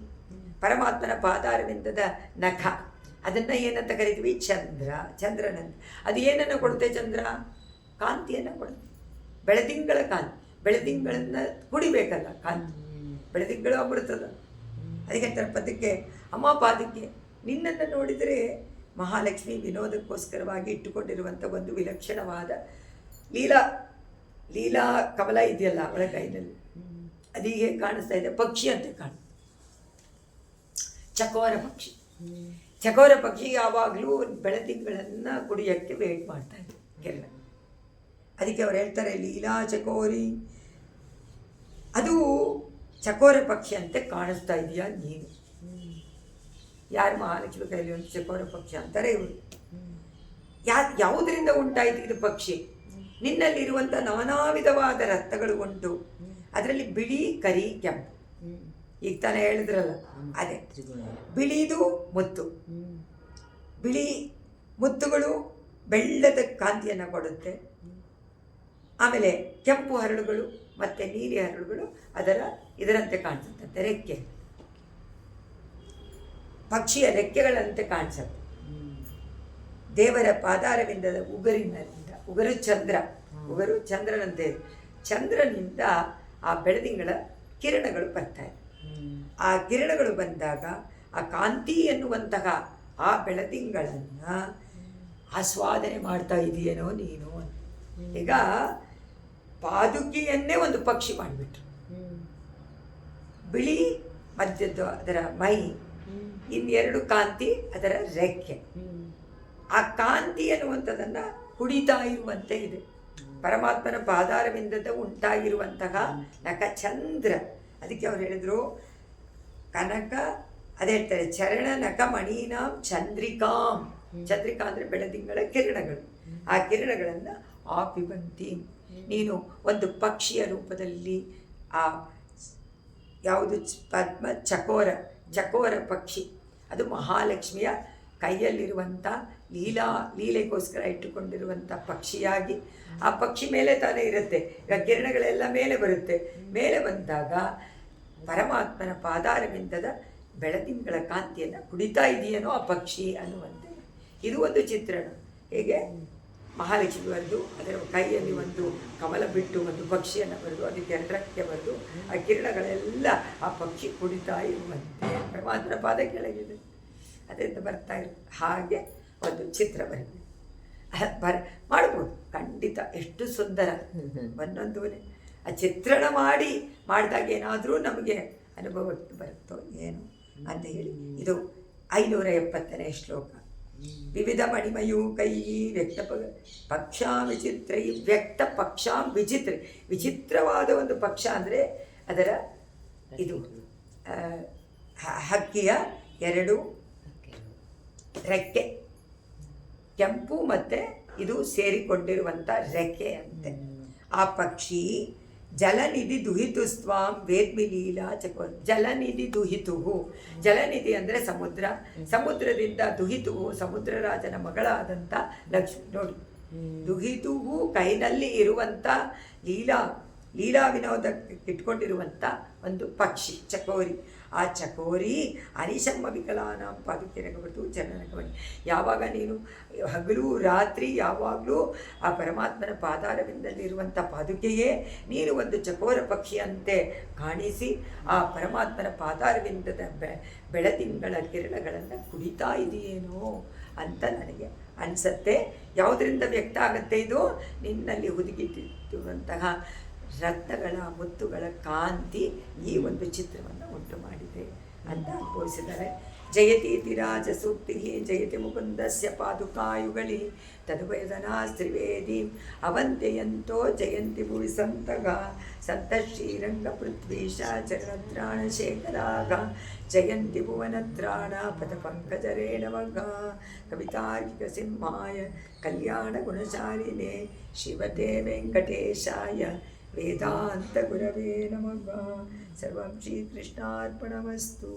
ಪರಮಾತ್ಮನ ಪಾದಾರವಿಂದದ ನಖ, ಅದನ್ನು ಏನಂತ ಕರಿತೀವಿ, ಚಂದ್ರನಂತ. ಅದು ಏನನ್ನು ಕೊಡುತ್ತೆ? ಚಂದ್ರ ಕಾಂತಿಯನ್ನು ಕೊಡುತ್ತೆ, ಬೆಳದಿಂಗಳ ಕಾಂತಿ. ಬೆಳದಿಂಗಳನ್ನು ಕುಡಿಬೇಕಲ್ಲ ಕಾಂತಿ, ಬೆಳದಿಂಗಳು ಅಮೃತದ. ಅದಕ್ಕೆ ಪದಕ್ಕೆ ಅಮ್ಮ ಪಾದಕ್ಕೆ ನಿನ್ನನ್ನು ನೋಡಿದರೆ ಮಹಾಲಕ್ಷ್ಮಿ ವಿನೋದಕ್ಕೋಸ್ಕರವಾಗಿ ಇಟ್ಟುಕೊಂಡಿರುವಂಥ ಒಂದು ವಿಲಕ್ಷಣವಾದ ಲೀಲಾ ಕಮಲ ಇದೆಯಲ್ಲ ಅವಳ ಕೈನಲ್ಲಿ, ಅದೀಗೆ ಕಾಣಿಸ್ತಾ ಇದೆ. ಪಕ್ಷಿ ಅಂತ ಕಾಣುತ್ತೆ, ಚಕೋರ ಪಕ್ಷಿ ಯಾವಾಗಲೂ ಬೆಳದಿಂಗಳನ್ನು ಕುಡಿಯೋಕ್ಕೆ ವೇಟ್ ಮಾಡ್ತಾ ಇದೆ ಕೆಲ. ಅದಕ್ಕೆ ಅವ್ರು ಹೇಳ್ತಾರೆ ಲೀಲಾ ಚಕೋರಿ, ಅದು ಚಕೋರ ಪಕ್ಷಿ ಅಂತ ಕಾಣಿಸ್ತಾ ಇದೆಯಾ ನೀನು? ಯಾರು ಮಹಾಲಕ್ಷ್ಮಿ ಕೈಲಿ ಒಂದು ಚಕೋರ ಪಕ್ಷಿ ಅಂತಾರೆ ಇವರು. ಯಾವುದರಿಂದ ಉಂಟಾಯಿತು ಇದು ಪಕ್ಷಿ? ನಿನ್ನಲ್ಲಿರುವಂಥ ನಾನಾ ವಿಧವಾದ ರತ್ನಗಳು ಉಂಟು, ಅದರಲ್ಲಿ ಬಿಳಿ, ಕರಿ, ಕೆಂಪು. ಈಗ ತಾನೇ ಹೇಳಿದ್ರಲ್ಲ, ಅದೇ ಬಿಳಿದು ಮುತ್ತು. ಬಿಳಿ ಮುತ್ತುಗಳು ಬೆಳ್ಳದ ಕಾಂತಿಯನ್ನು ಕೊಡುತ್ತೆ. ಆಮೇಲೆ ಕೆಂಪು ಹರಳುಗಳು ಮತ್ತು ನೀಲಿ ಹರಳುಗಳು ಇದರಂತೆ ಕಾಣಿಸುತ್ತೆ. ರೆಕ್ಕೆ, ಪಕ್ಷಿಯ ರೆಕ್ಕೆಗಳಂತೆ ಕಾಣಿಸುತ್ತೆ. ದೇವರ ಪಾದಾರವಿಂದದ ಉಗುರು ಚಂದ್ರನಂತೆ. ಚಂದ್ರನಿಂದ ಆ ಬೆಳದಿಂಗಳ ಕಿರಣಗಳು ಬರ್ತಾ ಇದೆ. ಆ ಕಿರಣಗಳು ಬಂದಾಗ ಆ ಕಾಂತಿ ಎನ್ನುವಂತಹ ಆ ಬೆಳದಿಂಗಳನ್ನು ಆಸ್ವಾದನೆ ಮಾಡ್ತಾ ಇದೆಯೇನೋ ನೀನು. ಈಗ ಪಾದುಕೆಯನ್ನೇ ಒಂದು ಪಕ್ಷಿ ಮಾಡಿಬಿಟ್ರು. ಬಿಳಿ ಮಧ್ಯದ್ದು ಅದರ ಮೈ, ಇನ್ನೆರಡು ಕಾಂತಿ ಅದರ ರೆಕ್ಕೆ. ಆ ಕಾಂತಿ ಅನ್ನುವಂಥದ್ದನ್ನು ಕುಡಿತಾ ಇರುವಂತೆ ಇದೆ. ಪರಮಾತ್ಮನ ಪಾದಾರವಿಂದದ ಉಂಟಾಗಿರುವಂತಹ ನಖಚಂದ್ರ. ಅದಕ್ಕೆ ಅವ್ರು ಹೇಳಿದರು ಕನಕ, ಅದೇ ಹೇಳ್ತಾರೆ ಚರಣ ನಖ ಮಣೀನಾಂ ಚಂದ್ರಿಕಾಂ. ಚಂದ್ರಿಕಾ ಅಂದರೆ ಬೆಳದಿಂಗಳ ಕಿರಣಗಳು. ಆ ಕಿರಣಗಳನ್ನು ಆಪಿಬಂತಿ. ನೀನು ಒಂದು ಪಕ್ಷಿಯ ರೂಪದಲ್ಲಿ ಆ ಯಾವುದು ಪದ್ಮ ಚಕೋರ ಪಕ್ಷಿ, ಅದು ಮಹಾಲಕ್ಷ್ಮಿಯ ಕೈಯಲ್ಲಿರುವಂಥ ಲೀಲೆಗೋಸ್ಕರ ಇಟ್ಟುಕೊಂಡಿರುವಂಥ ಪಕ್ಷಿಯಾಗಿ ಆ ಪಕ್ಷಿ ಮೇಲೆ ತಾನೇ ಇರುತ್ತೆ. ಈಗ ಕಿರಣಗಳೆಲ್ಲ ಮೇಲೆ ಬರುತ್ತೆ. ಮೇಲೆ ಬಂದಾಗ ಪರಮಾತ್ಮನ ಪಾದಾರವಿಂದದ ಬೆಳದಿಂಗಳ ಕಾಂತಿಯನ್ನು ಕುಡಿತಾ ಇದೆಯೇನೋ ಆ ಪಕ್ಷಿ ಅನ್ನುವಂತೆ. ಇದು ಒಂದು ಚಿತ್ರಣ. ಹೇಗೆ ಮಹಾಲಕ್ಷ್ಮಿ ಬರೆದು ಅದರ ಕೈಯಲ್ಲಿ ಒಂದು ಕಮಲ ಬಿಟ್ಟು ಒಂದು ಪಕ್ಷಿಯನ್ನು ಬರೆದು ಅದಕ್ಕೆ ಎರಡಕ್ಕೆ ಬರೆದು ಆ ಕಿರಣಗಳೆಲ್ಲ ಆ ಪಕ್ಷಿ ಕುಡಿತಾ ಇರುವಂತೆ ಪರಮಾತ್ಮನ ಪಾದ ಕೆಳಗಿದೆ, ಅದರಿಂದ ಬರ್ತಾ ಇರುತ್ತೆ. ಹಾಗೆ ಒಂದು ಚಿತ್ರ ಮಾಡ್ಬೋದು ಖಂಡಿತ. ಎಷ್ಟು ಸುಂದರ ಒಂದೊಂದು ಆ ಚಿತ್ರಣ ಮಾಡಿದಾಗ ಏನಾದರೂ ನಮಗೆ ಅನುಭವಕ್ಕೆ ಬರುತ್ತೋ ಏನು ಅಂತ ಹೇಳಿ. ಇದು 570ನೇ ಶ್ಲೋಕ. ವಿವಿಧ ಮಣಿಮಯೂ ಕೈ ವ್ಯಕ್ತ ಪಕ್ಷಾಂ ವಿಚಿತ್ರ. ಈ ವ್ಯಕ್ತ ಪಕ್ಷಾಂ ವಿಚಿತ್ರ, ವಿಚಿತ್ರವಾದ ಒಂದು ಪಕ್ಷ ಅಂದರೆ ಅದರ ಇದು ಹಕ್ಕಿಯ 2 ರೆಕ್ಕೆ, ಕೆಂಪು ಮತ್ತು ಇದು ಸೇರಿಕೊಂಡಿರುವಂಥ ರೆಕ್ಕೆ ಅಂತೆ. ಆ ಪಕ್ಷಿ ಜಲನಿಧಿ ದುಹಿತು ಸ್ವಾಂ ವೇದ್ಮಿ ಲೀಲಾ ಚಕೋ. ಜಲನಿಧಿ ದುಹಿತುಹು, ಜಲನಿಧಿ ಅಂದರೆ ಸಮುದ್ರ, ಸಮುದ್ರದಿಂದ ದುಹಿತುಹು ಸಮುದ್ರರಾಜನ ಮಗಳಾದಂಥ ಲಕ್ಷ್ಮಿ. ನೋಡಿ, ದುಹಿತುಹು ಕೈನಲ್ಲಿ ಇರುವಂಥ ಲೀಲಾ ವಿನೋದಕ್ಕೆ ಇಟ್ಕೊಂಡಿರುವಂಥ ಒಂದು ಪಕ್ಷಿ ಚಕೋರಿ. ಆ ಚಕೋರಿ ಅನಿಶಮ್ಮ ವಿಕಲಾನಾಂ ಪಾದುಕೆರಗಬಟ್ಟು ಚರಣಕವಣಿ. ಯಾವಾಗ ನೀನು ಹಗಲು ರಾತ್ರಿ ಯಾವಾಗಲೂ ಆ ಪರಮಾತ್ಮನ ಪಾದಾರವಿಂದಲ್ಲಿರುವಂಥ ಪಾದುಕೆಯೇ ನೀನು ಒಂದು ಚಕೋರ ಪಕ್ಷಿಯಂತೆ ಕಾಣಿಸಿ ಆ ಪರಮಾತ್ಮನ ಪಾದಾರವಿಂದದ ಬೆಳದಿಂಗಳ ಕಿರಣಗಳನ್ನು ಕುಡಿತಾ ಇದೆಯೇನೋ ಅಂತ ನನಗೆ ಅನಿಸತ್ತೆ. ಯಾವುದರಿಂದ ವ್ಯಕ್ತ ಆಗುತ್ತೆ ಇದು? ನಿನ್ನಲ್ಲಿ ಹುದುಗಿಟ್ಟಿರುವಂತಹ ರತ್ನಗಳ ಮುತ್ತುಗಳ ಕಾಂತಿ ಈ ಒಂದು ಚಿತ್ರವನ್ನು ಉಂಟು ಮಾಡಿದೆ ಅಂತ ಅನುಭವಿಸಿದ್ದಾರೆ. ಜಯತೀತಿ ರಾಜ ಸೂಕ್ತಿ ಜಯತಿ ಮುಕುಂದಸ್ಯ ಪಾದುಕಾಯುಗಳಿ ತದುವೇದನಾ ತ್ರಿವೇದೀಂ ಅವಂತ್ಯಯಂತೋ ಜಯಂತಿ ಭುವಿ ಸಂತಗ ಸಂತ ಶ್ರೀರಂಗ ಪೃಥ್ವೀಶ ಚರಣತ್ರಾಣ ಶೇಖರಾಗ ಜಯಂತಿ ಭುವನತ್ರಾಣ ಪದ ಪಂಕಜರೇಣವಗ ಕವಿತಾರ್ಕಿಕ ಸಿಂಹಾಯ ಕಲ್ಯಾಣ ಗುಣಚಾರಿಣೆ ಶಿವತೆ ವೆಂಕಟೇಶಾಯ ವೇದಾಂತ ಗುರವೇ ನಮಃ. ಸರ್ವಂ ಶ್ರೀಕೃಷ್ಣಾರ್ಪಣಮಸ್ತು.